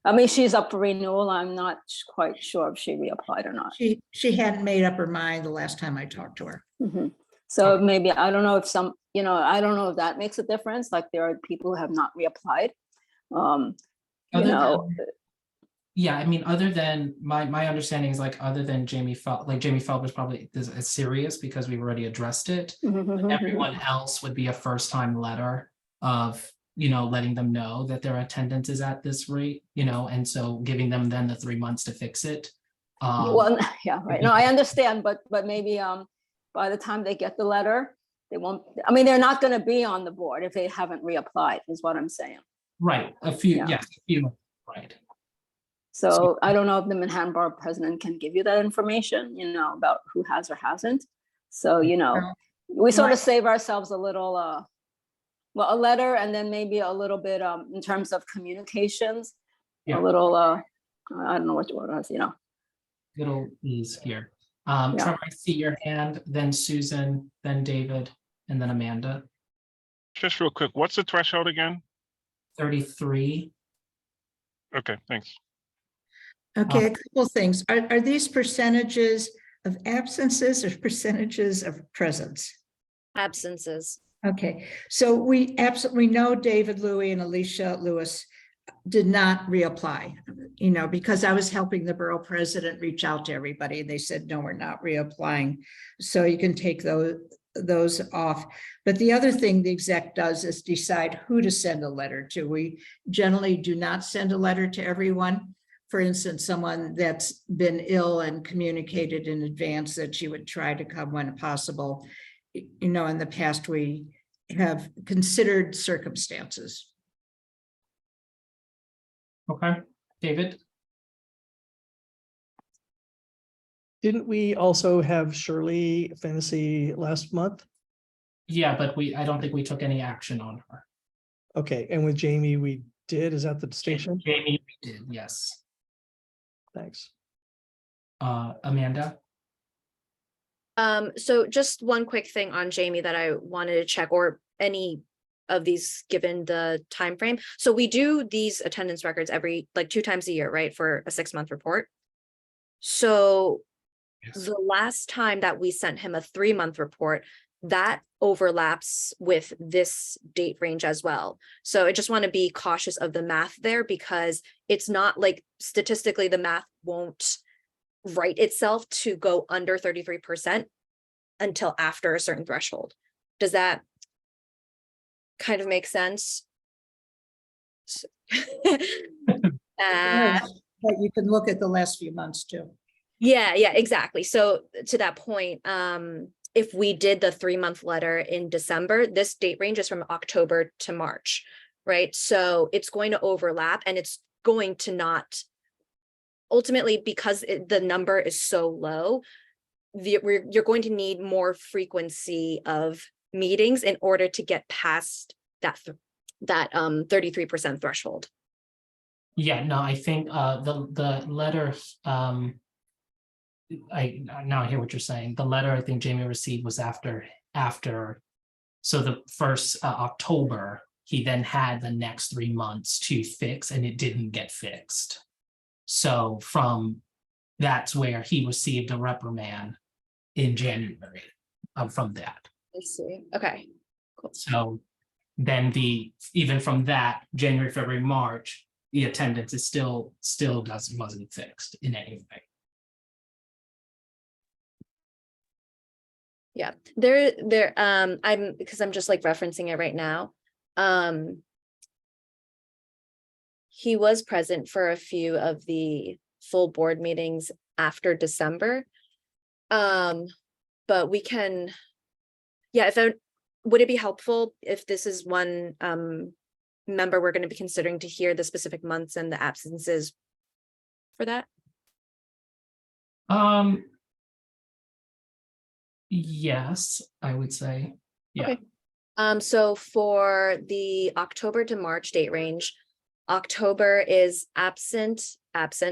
I mean, she's up for renewal. I'm not quite sure if she reapplied or not. She hadn't made up her mind the last time I talked to her. Mm-hmm. So maybe, I don't know if I don't know if that makes a difference. Like there are people who have not reapplied. Yeah, I mean, other than my understanding is like other than Jamie Felber's probably is serious because we've already addressed it. Everyone else would be a first-time letter of letting them know that their attendance is at this rate, and so giving them then the 3 months to fix it. Well, yeah, right. No, I understand, but maybe by the time they get the letter, they won't. I mean, they're not going to be on the board if they haven't reapplied, is what I'm saying. Right. A few. Yeah. Yes. A few. Right. So I don't know if the Manhattan Borough president can give you that information, about who has or hasn't. So, we sort of save ourselves a little, a letter, and then maybe a little bit in terms of communications, Yeah. a little, I don't know what it was, Little ease here. Yeah. Trevor, I see your hand, then Susan, then David, and then Amanda. Just real quick, what's the threshold again? 33. Okay, thanks. Okay, a couple of things. Are these percentages of absences or percentages of presence? Absences. Okay, so we absolutely know David Louis and Alicia Lewis did not reapply, because I was helping the borough president reach out to everybody, and they said, no, we're not reapplying. So you can take those off. But the other thing the exec does is decide who to send a letter to. We generally do not send a letter to everyone. For instance, someone that's been ill and communicated in advance that she would try to come when possible. In the past, we have considered circumstances. Okay, David. Didn't we also have Shirley Fantasy last month? Yeah, but I don't think we took any action on her. Okay, and with Jamie, we did. Is that the distinction? Jamie, we did, yes. Thanks. Amanda. So just one quick thing on Jamie that I wanted to check, or any of these given the time frame. So we do these attendance records every 2 times a year, right, for a 6-month report. So Yes. the last time that we sent him a 3-month report, that overlaps with this date range as well. So I just want to be cautious of the math there, because it's not like statistically the math won't write itself to go under 33% until after a certain threshold. Does that kind of make sense? But you can look at the last few months too. Yeah, exactly. So to that point, if we did the 3-month letter in December, this date range is from October to March, right? So it's going to overlap, and it's going to not ultimately, because the number is so low, you're going to need more frequency of meetings in order to get past that 33% threshold. Yeah, no, I think the letter, I now hear what you're saying. The letter I think Jamie received was after, so the first October, he then had the next 3 months to fix, and it didn't get fixed. So that's where he received a reprimand in January from that. I see. Okay, cool. So then even from that, January, February, March, the attendance is still wasn't fixed in any way. Yeah, because I'm just referencing it right now. He was present for a few of the full board meetings after December. But we can, would it be helpful if this is one member we're going to be considering to hear the specific months and the absences for that? Yes, I would say. Yeah. Okay. So for the October to March date range, October is absent.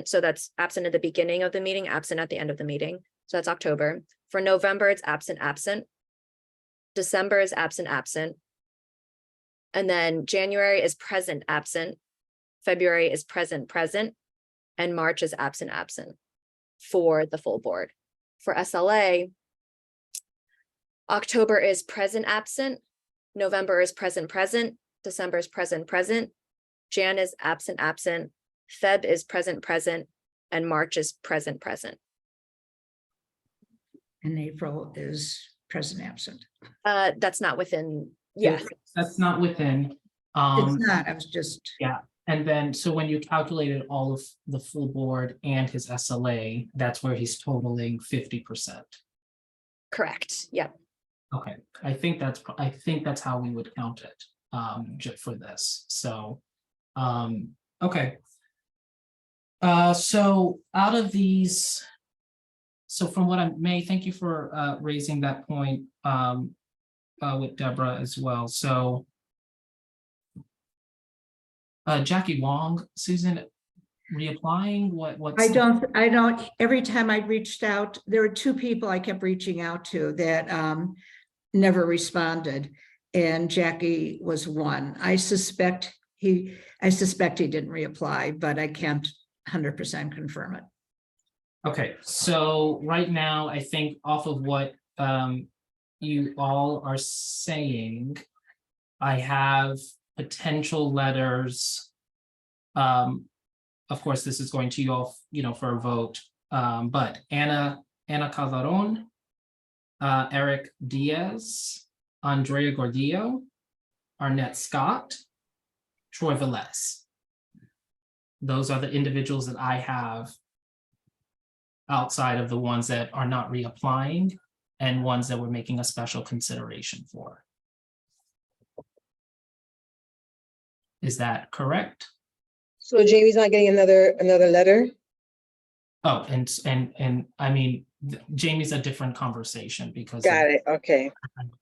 So that's absent at the beginning of the meeting, absent at the end of the meeting. So that's October. For November, it's absent. December is absent. And then January is present, absent. February is present. And March is absent for the full board. For SLA, October is present, absent. November is present. December is present. Jan is absent. Feb is present. And March is present. And April is present, absent. That's not within. Yeah. That's not within. It's not, I was just. Yeah, and then, so when you calculated all of the full board and his SLA, that's where he's totaling 50%. Correct. Yeah. Okay, I think that's how we would count it, just for this, so, okay. So out of these, so from what May, thank you for raising that point with Deborah as well. So Jackie Wong, Susan, reapplying, what's I don't, every time I reached out, there were two people I kept reaching out to that never responded. And Jackie was one. I suspect he didn't reapply, but I can't 100% confirm it. Okay, so right now, I think off of what you all are saying, I have potential letters. Of course, this is going to go, for a vote. But Ana Calderon, Eric Diaz, Andrea Gordillo, Arnett Scott, Troy Velez. Those are the individuals that I have outside of the ones that are not reapplying and ones that we're making a special consideration for. Is that correct? So Jamie's not getting another letter? Oh, and I mean, Jamie's a different conversation because of- Got it, okay.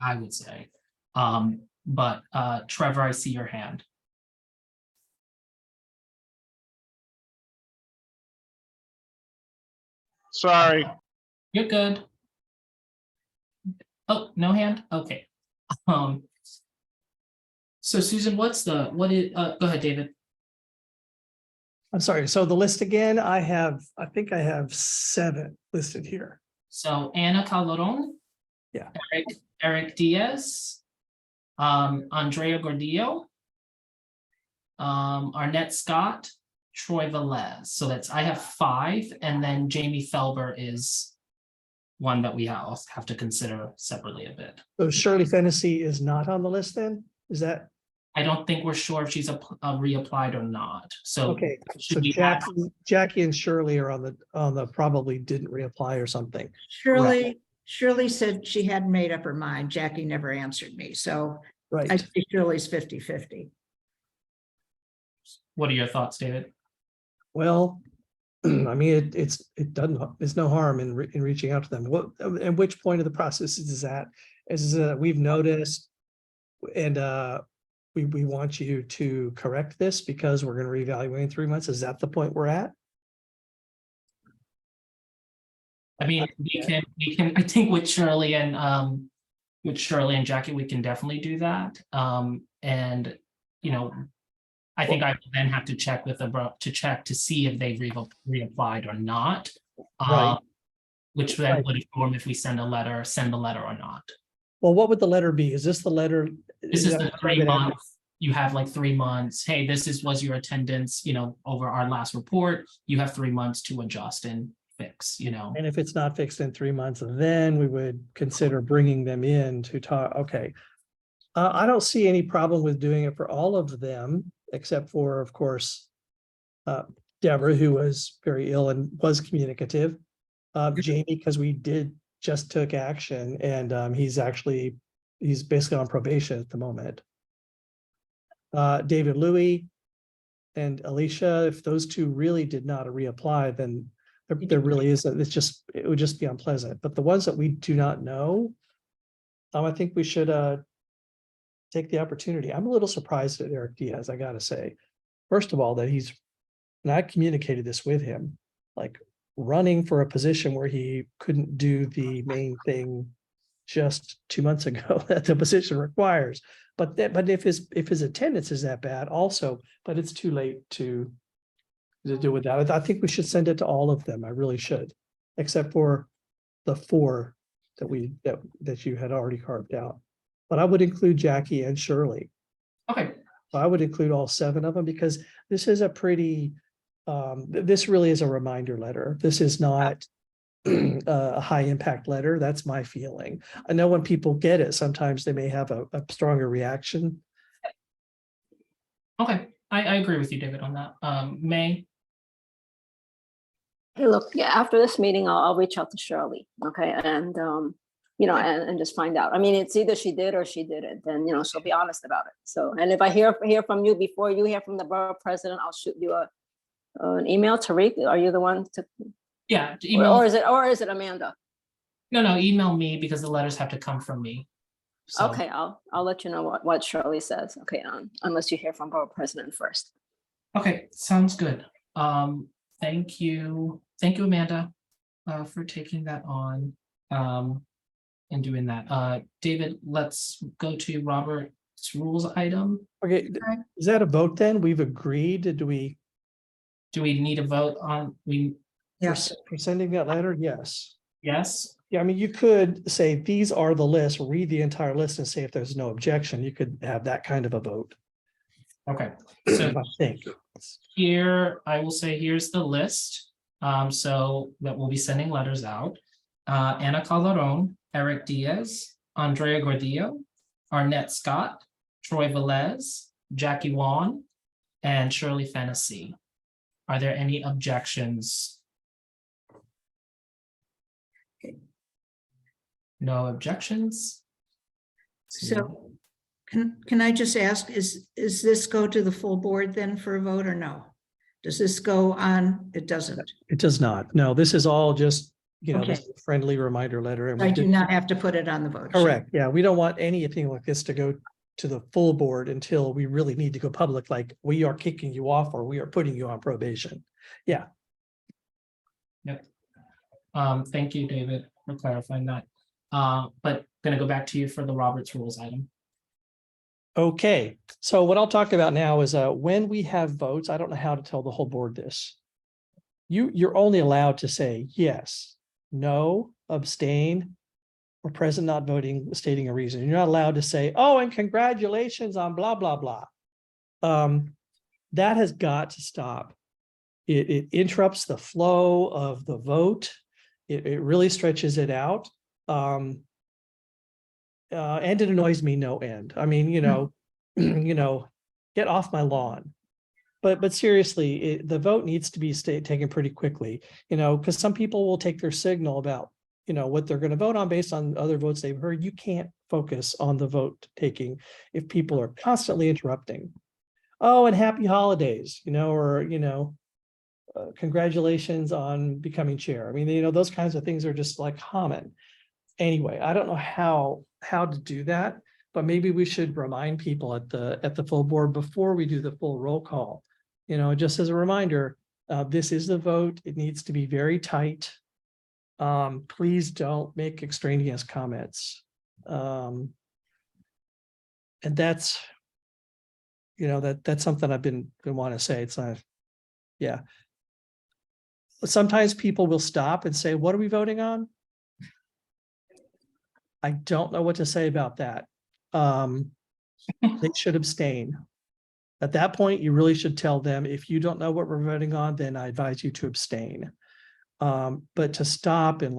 I would say. But Trevor, I see your hand. Sorry. You're good. Oh, no hand? Okay. So Susan, go ahead, David. I'm sorry, so the list again, I think I have 7 listed here. So Ana Calderon. Yeah. Eric Diaz. Andrea Gordillo. Arnett Scott, Troy Velez. So I have 5, and then Jamie Felber is one that we also have to consider separately a bit. So Shirley Fennessy is not on the list then? Is that? I don't think we're sure if she's reapplied or not. So Okay, so should we add- Jackie and Shirley are on the probably didn't reapply or something. Shirley said she hadn't made up her mind. Jackie never answered me. So I Right. think Shirley's 50-50. What are your thoughts, David? Well, I mean, there's no harm in reaching out to them. At which point of the process is that? We've noticed and we want you to correct this because we're going to reevaluate in 3 months. Is that the point we're at? I mean, we can, I think with Shirley and Jackie, we can definitely do that. And, I think I will then have to check with to see if they reapplied or not. Right. Which then Right. would inform if we send the letter or not. Well, what would the letter be? Is this the letter? This is that the 3 months. You have like 3 months. Hey, was your attendance, over our last report. You have 3 months to adjust and fix, And if it's not fixed in 3 months, then we would consider bringing them in to talk. Okay. I don't see any problem with doing it for all of them, except for, of course, Deborah, who was very ill and was communicative. Jamie, because we just took action, and he's basically on probation at the moment. David Louis and Alicia, if those 2 really did not reapply, then there really isn't. It would just be unpleasant. But the ones that we do not know, I think we should take the opportunity. I'm a little surprised at Eric Diaz, I gotta say. First of all, that and I communicated this with him, like running for a position where he couldn't do the main thing just 2 months ago that the position requires. But if his attendance is that bad also, but it's too late to do with that. I think we should send it to all of them. I really should, except for the 4 that you had already carved out. But I would include Jackie and Shirley. Okay. I would include all 7 of them because this is this really is a reminder letter. This is not a high impact letter. That's my feeling. I know when people get it, sometimes they may have a stronger reaction. Okay. I agree with you, David, on that. May? Hey, look, yeah, after this meeting, I'll reach out to Shirley, okay, and and just find out. I mean, it's either she did or she didn't, then she'll be honest about it. So, and if I hear from you before you hear from the borough president, I'll shoot you An email, Tariq, are you the one to, Yeah, or email, or is it Amanda? no, email me because the letters have to come from me. So, Okay, I'll let you know what Shirley says. Okay, unless you hear from Borough President first. okay, sounds good. Thank you, Amanda, for taking that on, and doing that. David, let's go to Robert's rules item. Okay, is that a vote then? We've agreed, do we, Do we need a vote on, Yes, for sending that letter? Yes. yes? Yeah, I mean, you could say, these are the lists, read the entire list and say if there's no objection, you could have that kind of a vote. Okay, so I think. here, I will say, here's the list. So that we'll be sending letters out. Anna Calderon, Eric Diaz, Andrea Gordillo, Arnett Scott, Troy Velez, Jackie Wan, and Shirley Fennessy. Are there any objections? No objections? so can I just ask, is this go to the full board then for a vote or no? Does this go on? It doesn't. It does not. No, this is all just, Okay. this friendly reminder letter. And we I do did- not have to put it on the vote sheet. Correct. Yeah, we don't want anything like this to go to the full board until we really need to go public, like we are kicking you off or we are putting you on probation. Yeah. Thank you, David, for clarifying that. But gonna go back to you for the Roberts Rules item. Okay, so what I'll talk about now is when we have votes, I don't know how to tell the whole board this. You're only allowed to say yes, no, abstain, or present not voting, stating a reason. You're not allowed to say, oh, and congratulations on blah, blah, blah. That has got to stop. It interrupts the flow of the vote. It really stretches it out. And it annoys me no end. I mean, get off my lawn. But seriously, the vote needs to be taken pretty quickly, because some people will take their signal about, what they're going to vote on based on other votes they've heard. You can't focus on the vote taking if people are constantly interrupting. Oh, and happy holidays, or, congratulations on becoming chair. I mean, those kinds of things are just like common. Anyway, I don't know how to do that, but maybe we should remind people at the full board before we do the full roll call. Just as a reminder, this is the vote. It needs to be very tight. Please don't make extraneous comments. And that's, that's something I've been want to say. It's not, yeah. Sometimes people will stop and say, what are we voting on? I don't know what to say about that. They should abstain. At that point, you really should tell them, if you don't know what we're voting on, then I advise you to abstain. But to stop and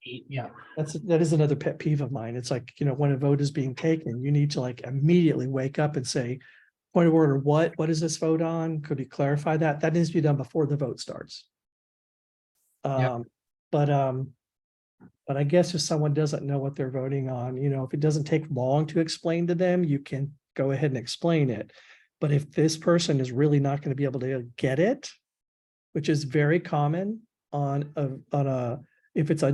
Yeah, that is another pet peeve of mine. It's like, when a vote is being taken, you need to immediately wake up and say, point of order, what is this vote on? Could we clarify that? That needs to be done before the vote starts. Yeah. But I guess if someone doesn't know what they're voting on, if it doesn't take long to explain to them, you can go ahead and explain it. But if this person is really not going to be able to get it, which is very common if it's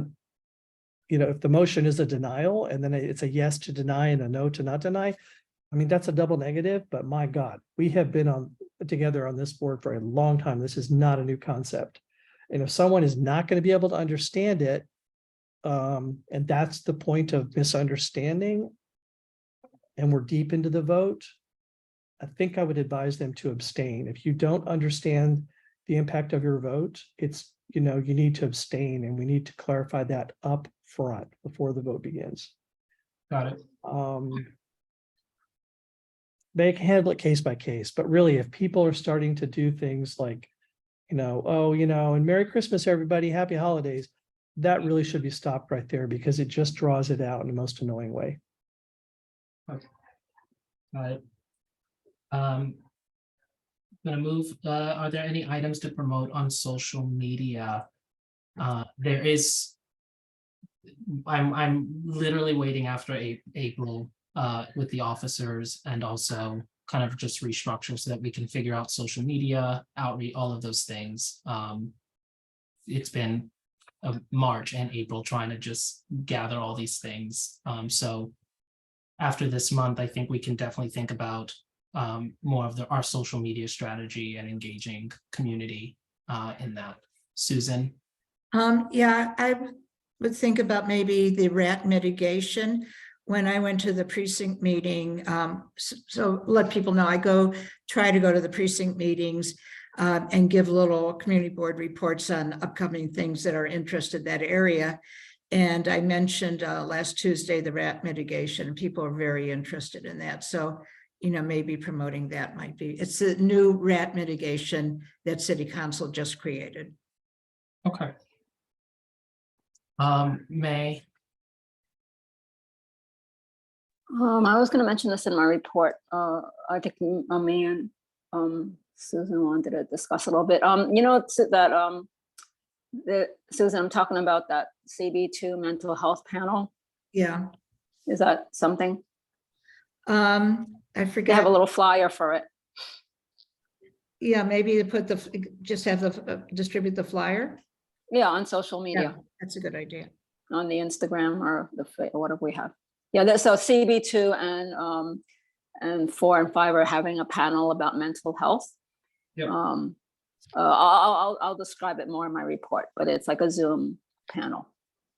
if the motion is a denial and then it's a yes to deny and a no to not deny, I mean, that's a double negative, but my God, we have been together on this board for a long time. This is not a new concept. And if someone is not going to be able to understand it, and that's the point of misunderstanding, and we're deep into the vote, I think I would advise them to abstain. If you don't understand the impact of your vote, it's, you need to abstain, and we need to clarify that up front before the vote begins. got it. They can handle it case by case, but really, if people are starting to do things like, and Merry Christmas, everybody, happy holidays, that really should be stopped right there, because it just draws it out in the most annoying way. Got it. Gonna move, are there any items to promote on social media? There is, I'm literally waiting after April with the officers and also kind of just restructure so that we can figure out social media, outreach, all of those things. It's been March and April trying to just gather all these things. So after this month, I think we can definitely think about more of our social media strategy and engaging community in that. Susan? Yeah, I would think about maybe the rat mitigation. When I went to the precinct meeting, so let people know, I try to go to the precinct meetings and give little community board reports on upcoming things that are interested in that area. And I mentioned last Tuesday, the rat mitigation. People are very interested in that. So, maybe promoting that might be, it's a new rat mitigation that City Council just created. Okay. May? I was going to mention this in my report. I think me and Susan wanted to discuss a little bit. It's that Susan, I'm talking about that CB2 mental health panel. Yeah. Is that something? I They forget. have a little flyer for it. Yeah, maybe just have distribute the flyer. Yeah, on social media. Yeah, that's a good idea. On the Instagram or whatever we have. Yeah, so CB2 and 4 and 5 are having a panel about mental health. Yep. I'll describe it more in my report, but it's like a Zoom panel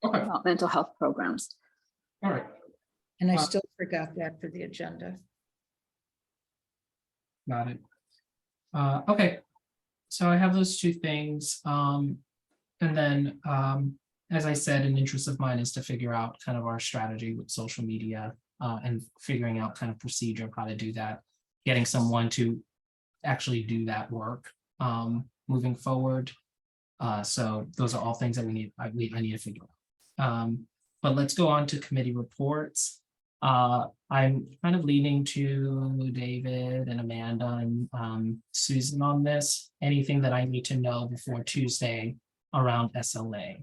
Okay. about mental health programs. All right. And I still forgot that for the agenda. Got it. Okay. So I have those two things. And then, as I said, an interest of mine is to figure out kind of our strategy with social media and figuring out kind of procedure of how to do that, getting someone to actually do that work moving forward. So those are all things that I need to figure out. But let's go on to committee reports. I'm kind of leaning to David and Amanda and Susan on this. Anything that I need to know before Tuesday around SLA?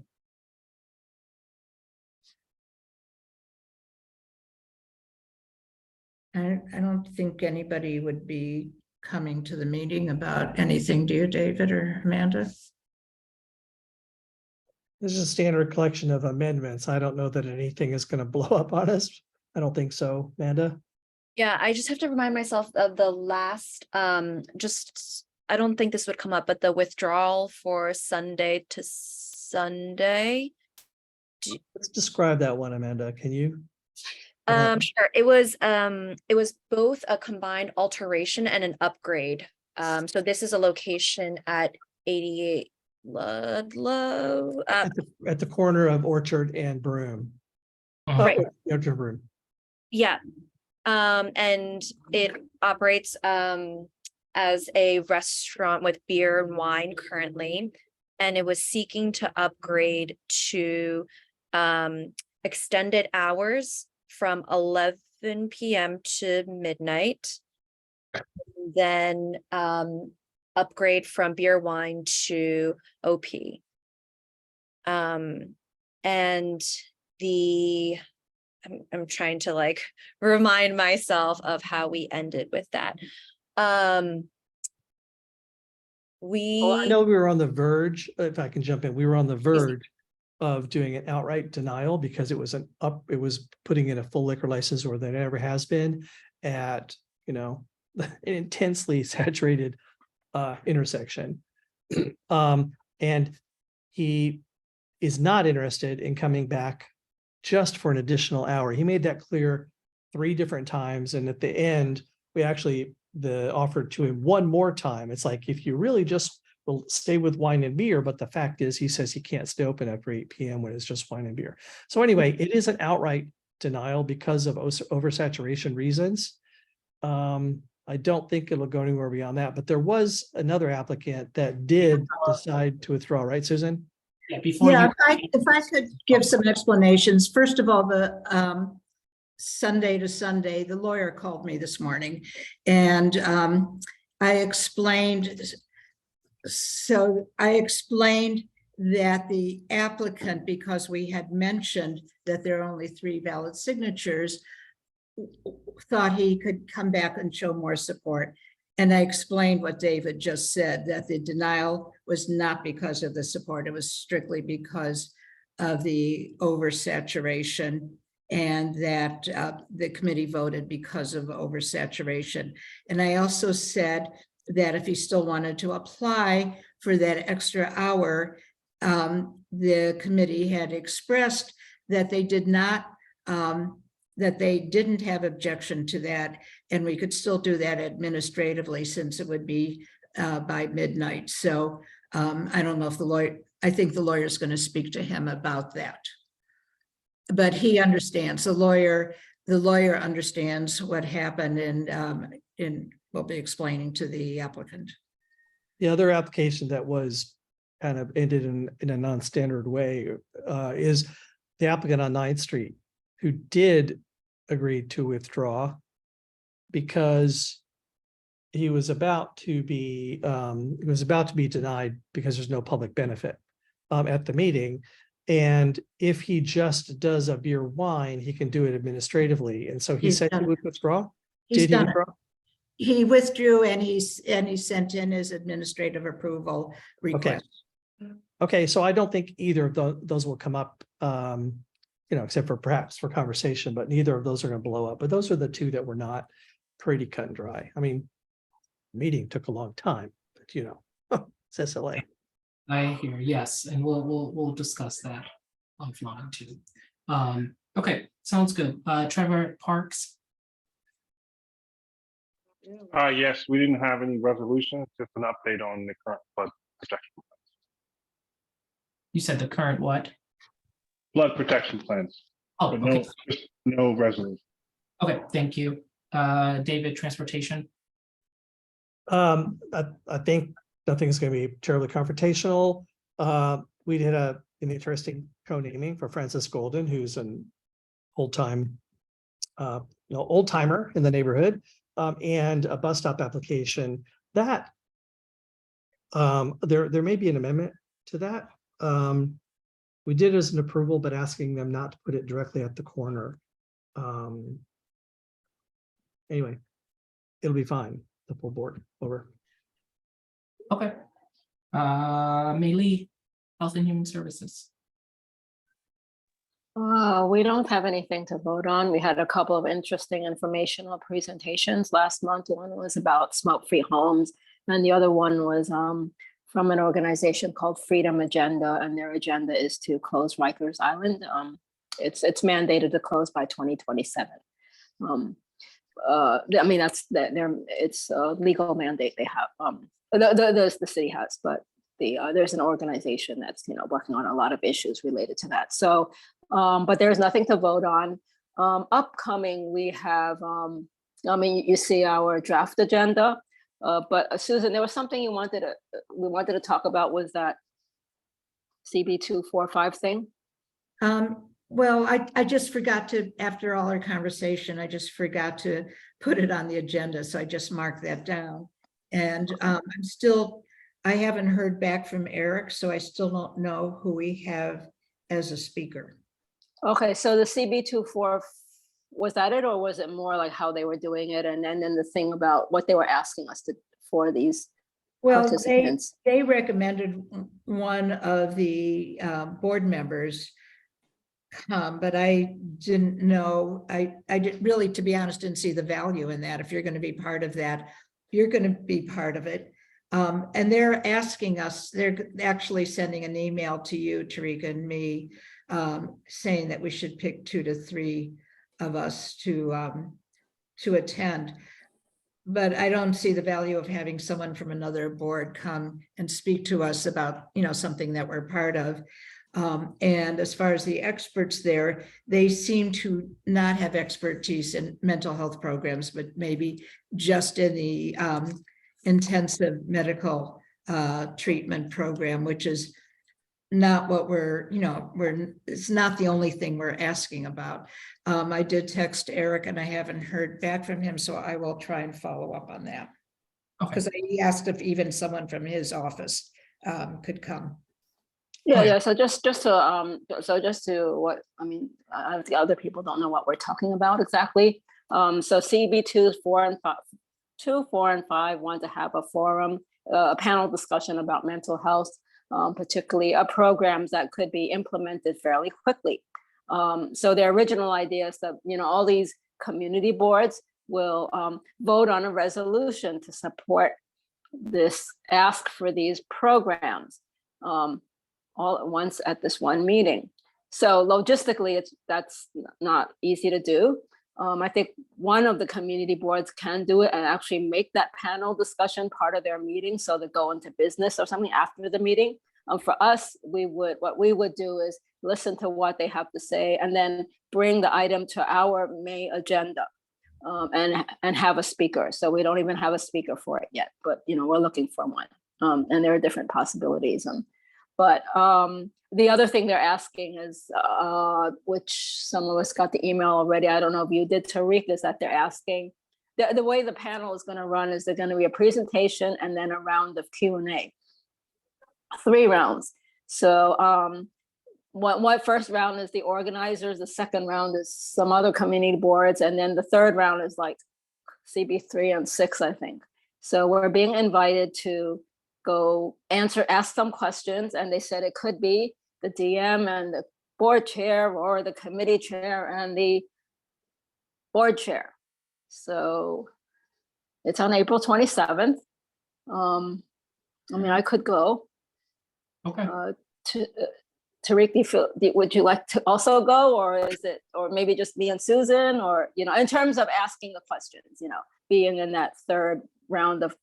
I don't think anybody would be coming to the meeting about anything, do you, David or Amanda? This is a standard collection of amendments. I don't know that anything is going to blow up on us. I don't think so, Amanda. Yeah, I just have to remind myself of the last, I don't think this would come up, but the withdrawal for Sunday to Sunday. Let's describe that one, Amanda. Can you? Sure. It was both a combined alteration and an upgrade. So this is a location at 88 Ludlow. At the corner of Orchard and Broome. Right. Orchard Broome. Yeah. And it operates as a restaurant with beer and wine currently, and it was seeking to upgrade to extended hours from 11 p.m. to midnight, then upgrade from beer wine to OP. And I'm trying to remind myself of how we ended with that. Well, I know we were on the verge, if I can jump in, we were on the verge of doing an outright denial because it was putting in a full liquor license, or there never has been, at an intensely saturated intersection. And he is not interested in coming back just for an additional hour. He made that clear 3 different times, and at the end we actually offered to him one more time. It's like, if you really just will stay with wine and beer, but the fact is he says he can't stay open after 8 p.m. when it's just wine and beer. So anyway, it is an outright denial because of oversaturation reasons. I don't think it'll go anywhere beyond that, but there was another applicant that did decide to withdraw, right, Susan? Yeah, If I could give some explanations. First of all, the Sunday to Sunday, the lawyer called me this morning, and I explained that the applicant, because we had mentioned that there are only 3 valid signatures, thought he could come back and show more support. And I explained what David just said, that the denial was not because of the support. It was strictly because of the oversaturation, and that the committee voted because of oversaturation. And I also said that if he still wanted to apply for that extra hour, the committee had expressed that they did not, that they didn't have objection to that, and we could still do that administratively since it would be by midnight. So I don't know if the lawyer, I think the lawyer is going to speak to him about that. But he understands, the lawyer understands what happened, and will be explaining to the applicant. The other application that was kind of ended in a non-standard way is the applicant on 9th Street, who did agree to withdraw because he was about to be denied because there's no public benefit at the meeting. And if he just does a beer wine, he can do it administratively. And so he He's said he done would withdraw. He's Did he done it. withdraw? He withdrew, and he sent in his administrative approval request. Okay, so I don't think either of those will come up, except for perhaps for conversation, but neither of those are going to blow up. But those are the two that were not pretty cut and dry. I mean, meeting took a long time, but it's SLA. I hear, yes, and we'll discuss that offline too. Okay, sounds good. Trevor Parks, Yes, we didn't have any resolutions, just an update on the current flood protection. you said the current what? Flood protection plans, Oh, but okay, no resolution. okay, thank you. David, transportation, I think nothing's going to be terribly confrontational. We did an interesting co-naming for Francis Golden, who's an old-time, old-timer in the neighborhood, and a bus stop application that there may be an amendment to that. We did it as an approval, but asking them not to put it directly at the corner. Anyway, it'll be fine. The full board over. okay. Meili, Health and Human Services. We don't have anything to vote on. We had a couple of interesting informational presentations last month. One was about smoke-free homes, and the other one was from an organization called Freedom Agenda, and their agenda is to close Rikers Island. It's mandated to close by 2027. I mean, it's a legal mandate they have. The city has, but there's an organization that's working on a lot of issues related to that. So, but there's nothing to vote on. Upcoming, we have. I mean, you see our draft agenda, but Susan, there was something we wanted to talk about. Was that CB245 thing? Well, I just forgot to, after all our conversation, I just forgot to put it on the agenda. So I just marked that down. And I haven't heard back from Eric, so I still don't know who we have as a speaker. Okay, so the CB24, was that it, or was it more like how they were doing it? And then the thing about what they were asking us for these participants? They recommended one of the board members come, but I didn't know, I didn't really, to be honest, didn't see the value in that. If you're going to be part of that, you're going to be part of it. And they're asking us, they're actually sending an email to you, Tarika, and me, saying that we should pick 2 to 3 of us to attend. But I don't see the value of having someone from another board come and speak to us about, something that we're part of. And as far as the experts there, they seem to not have expertise in mental health programs, but maybe just in the intensive medical treatment program, which is not what it's not the only thing we're asking about. I did text Eric and I haven't heard back from him, so I will try and follow up on that. Okay. Because he asked if even someone from his office could come. Yeah. So just to what I mean, the other people don't know what we're talking about exactly. So CB2, 4 and 5, 2, 4, and 5 want to have a forum, a panel discussion about mental health, particularly programs that could be implemented fairly quickly. So their original idea is that, all these community boards will vote on a resolution to support this ask for these programs all at once at this one meeting. So logistically, that's not easy to do. I think one of the community boards can do it and actually make that panel discussion part of their meeting, so they go into business or something after the meeting. For us, what we would do is listen to what they have to say and then bring the item to our May agenda and have a speaker. So we don't even have a speaker for it yet, but we're looking for one. And there are different possibilities. But the other thing they're asking is, which some of us got the email already, I don't know if you did, Tariq, is that they're asking, the way the panel is going to run is there's going to be a presentation and then a round of Q&A, 3 rounds. So what first round is the organizers, the second round is some other community boards, and then the third round is like CB3 and 6, I think. So we're being invited to go ask some questions, and they said it could be the DM and the board chair or the committee chair and the board chair. So it's on April 27th. I could go. Okay. Tariq, would you like to also go, or maybe just me and Susan, or, in terms of asking the questions, being in that third round of,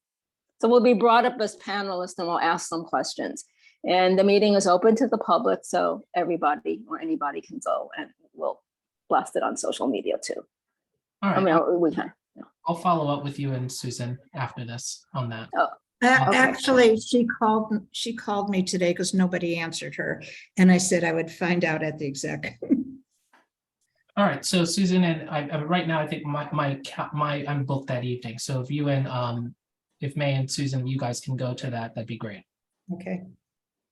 so we'll be brought up as panelists and we'll ask some questions. And the meeting is open to the public, so everybody or anybody can go, and we'll blast it on social media too. All right. We can. I'll follow up with you and Susan after this on that. Oh, Actually, she called me today because nobody answered her. And I said I would find out at the exec. All right, so Susan and I right now, I think I'm booked that evening. So if you and if May and Susan, you guys can go to that, that'd be great. Okay.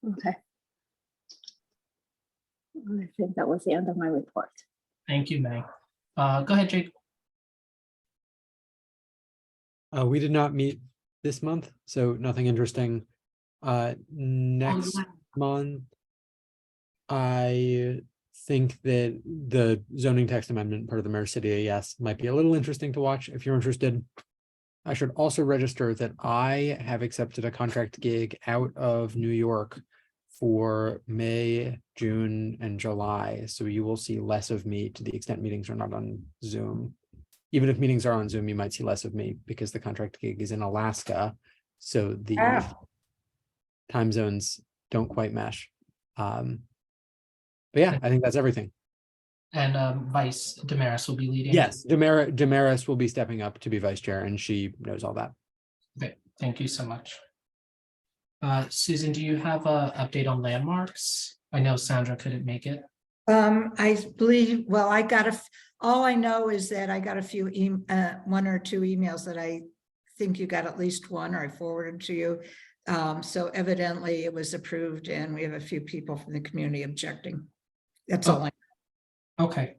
Okay. I think that was the end of my report. Thank you, May. Go ahead, Jake. We did not meet this month, so nothing interesting. Next month, I think that the zoning text amendment part of the Mayor's City AES might be a little interesting to watch if you're interested. I should also register that I have accepted a contract gig out of New York for May, June, and July. So you will see less of me to the extent meetings are not on Zoom. Even if meetings are on Zoom, you might see less of me because the contract gig is in Alaska. So the time zones don't quite mesh. But yeah, I think that's everything. And Vice Damaris will be leading. Yes, Damaris will be stepping up to be vice chair, and she knows all that. Okay, thank you so much. Susan, do you have an update on landmarks? I know Sandra couldn't make it. I believe, well, all I know is that I got a few, 1 or 2 emails that I think you got at least one, or I forwarded to you. So evidently it was approved, and we have a few people from the community objecting. That's all I know. Okay.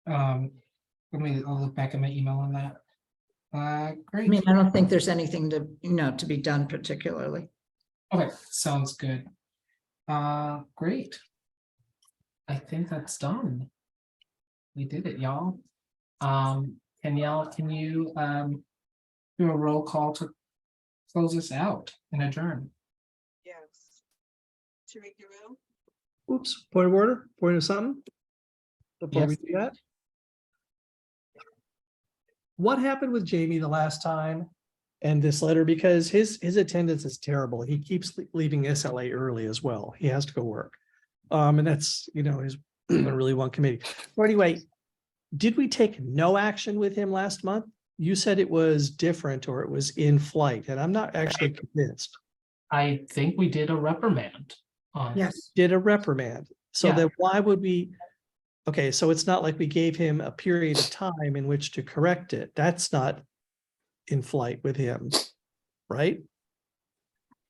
I'll look back at my email on that. Great. I mean, I don't think there's anything to be done particularly. Okay, sounds good. Great. I think that's done. We did it, y'all. Danielle, can you do a roll call to close us out and adjourn? Yes. Tariq Giroux? Oops, point of order, point of something. Before we Yes. do that. What happened with Jamie the last time and this letter? Because his attendance is terrible. He keeps leaving SLA early as well. He has to go work. And that's, his really one committee. Or anyway, did we take no action with him last month? You said it was different, or it was in flight, and I'm not actually convinced. I think we did a reprimand on. Yes. Did a reprimand. So Yeah. then why would we? Okay, so it's not like we gave him a period of time in which to correct it. That's not in flight with him, right?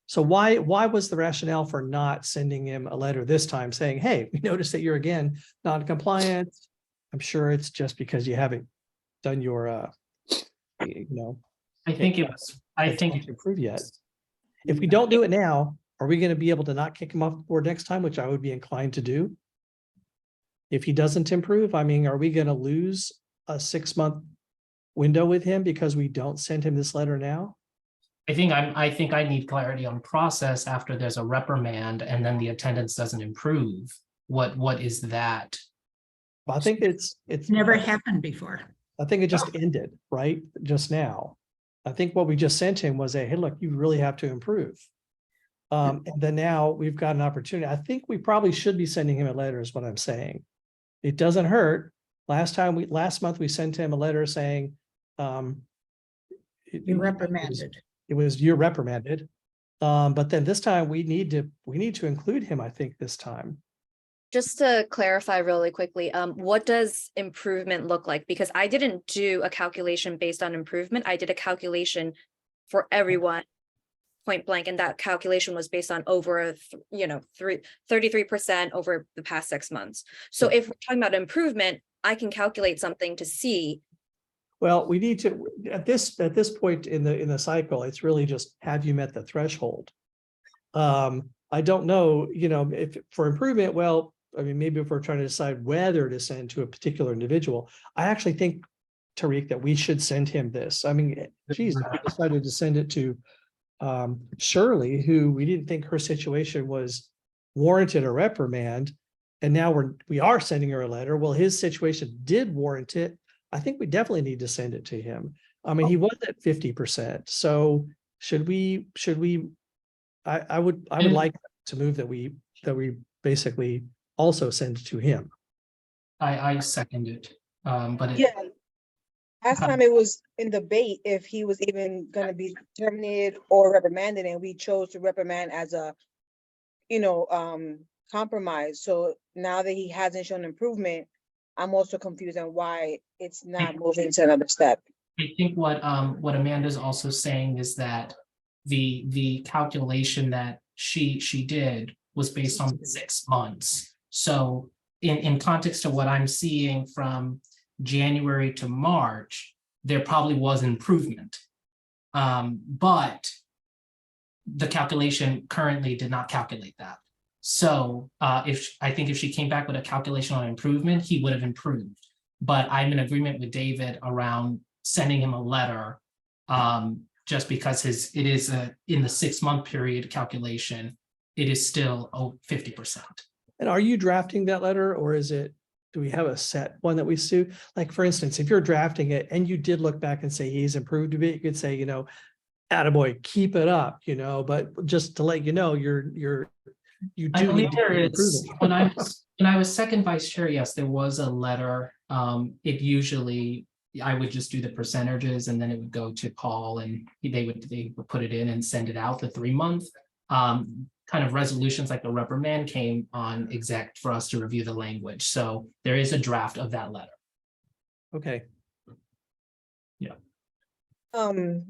So why was the rationale for not sending him a letter this time saying, hey, we noticed that you're again non-compliant. I'm sure it's just because you haven't done your, you know. I think it was, I attempt think, to approve yet. If we don't do it now, are we going to be able to not kick him off the board next time, which I would be inclined to do? If he doesn't improve, I mean, are we going to lose a 6-month window with him because we don't send him this letter now? I think I need clarity on process after there's a reprimand and then the attendance doesn't improve. What is that? Well, I think it's Never happened before. I think it just ended, right? Just now. I think what we just sent him was a, hey, look, you really have to improve. And then now we've got an opportunity. I think we probably should be sending him a letter is what I'm saying. It doesn't hurt. Last month we sent him a letter saying, You reprimanded. It was you're reprimanded. But then this time we need to include him, I think, this time. Just to clarify really quickly, what does improvement look like? Because I didn't do a calculation based on improvement. I did a calculation for everyone point blank, and that calculation was based on over, 33% over the past 6 months. So if we're talking about improvement, I can calculate something to see. Well, we need to, at this point in the cycle, it's really just, have you met the threshold? I don't know, if for improvement, well, I mean, maybe if we're trying to decide whether to send to a particular individual, I actually think, Tariq, that we should send him this. I mean, geez, we decided to send it to Shirley, who we didn't think her situation was warranted a reprimand. And now we are sending her a letter. Well, his situation did warrant it. I think we definitely need to send it to him. I mean, he was at 50%. So should we, I would like to move that we basically also send it to him. I second it. But Yeah. Last time it was in debate if he was even gonna be terminated or reprimanded, and we chose to reprimand as a, compromise. So now that he hasn't shown improvement, I'm also confused on why it's not moving to another step. I think what Amanda's also saying is that the calculation that she did was based on 6 months. So in context of what I'm seeing from January to March, there probably was improvement. But the calculation currently did not calculate that. So I think if she came back with a calculation on improvement, he would have improved. But I'm in agreement with David around sending him a letter, just because it is in the 6-month period calculation, it is still 50%. And are you drafting that letter, or do we have a set one that we do? Like, for instance, if you're drafting it and you did look back and say he's improved a bit, you could say, attaboy, keep it up, but just to let you know, you do. I believe need to there keep is, improving. when I was second vice chair, yes, there was a letter. It usually, I would just do the percentages and then it would go to Paul and they would put it in and send it out the 3-month. Kind of resolutions like the reprimand came on exec for us to review the language. So there is a draft of that letter. Okay. Yeah.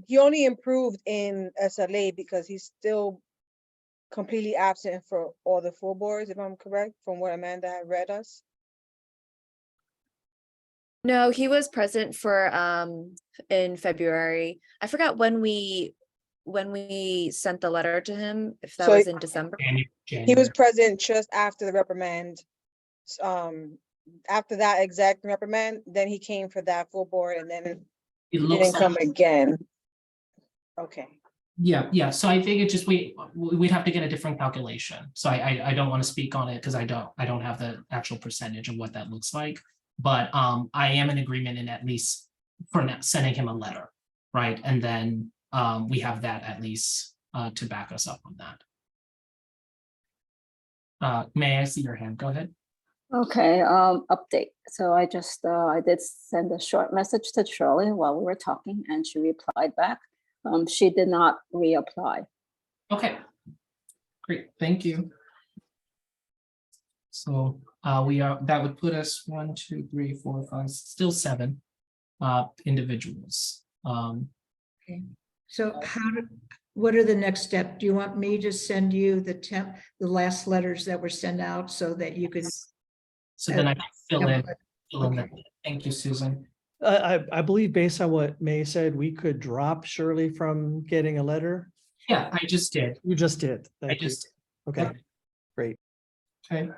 He only improved in SLA because he's still completely absent for all the full boards, if I'm correct, from what Amanda had read us. No, he was present for in February. I forgot when we sent the letter to him, if that So was in December. He was present just after the reprimand. After that exact reprimand, then he came for that full board and then he didn't come again. Okay. Yeah. So I think it just we'd have to get a different calculation. So I don't want to speak on it because I don't have the actual percentage of what that looks like. But I am in agreement in at least for now sending him a letter, right? And then we have that at least to back us up on that. May I see your hand? Go ahead. Okay, update. So I did send a short message to Shirley while we were talking and she replied back. She did not reapply. Okay, great, thank you. So that would put us 1, 2, 3, 4, 5, still 7 individuals. Okay. So what are the next steps? Do you want me to send you the last letters that were sent out so that you can? So then I can fill in Okay. that. Thank you, Susan. I believe based on what May said, we could drop Shirley from getting a letter. Yeah, I just did. You just did. I Thank you. just, Okay, yep. great. okay.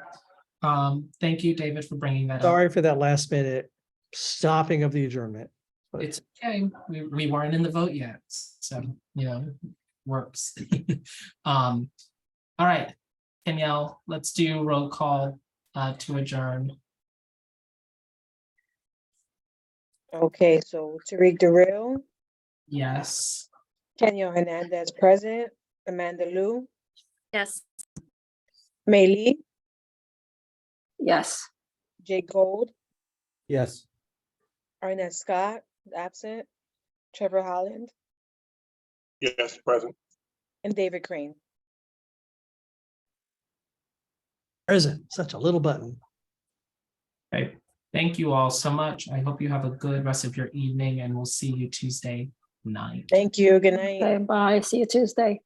Thank you, David, for bringing that up. Sorry for that last minute stopping of the adjournment. but- It's okay. We weren't in the vote yet, so, you know, works. All right, Danielle, let's do roll call to adjourn. Okay, so Tariq Darrell, Yes. Kenya Hernandez present, Amanda Lou, Yes. Mei Lee, Yes. Jay Gold, Yes. Arnett Scott, absent, Trevor Holland, Yes, present. and David Crane. Present, such a little button. Okay, thank you all so much. I hope you have a good rest of your evening and we'll see you Tuesday night. Thank you. Good night. Okay, bye. See you Tuesday.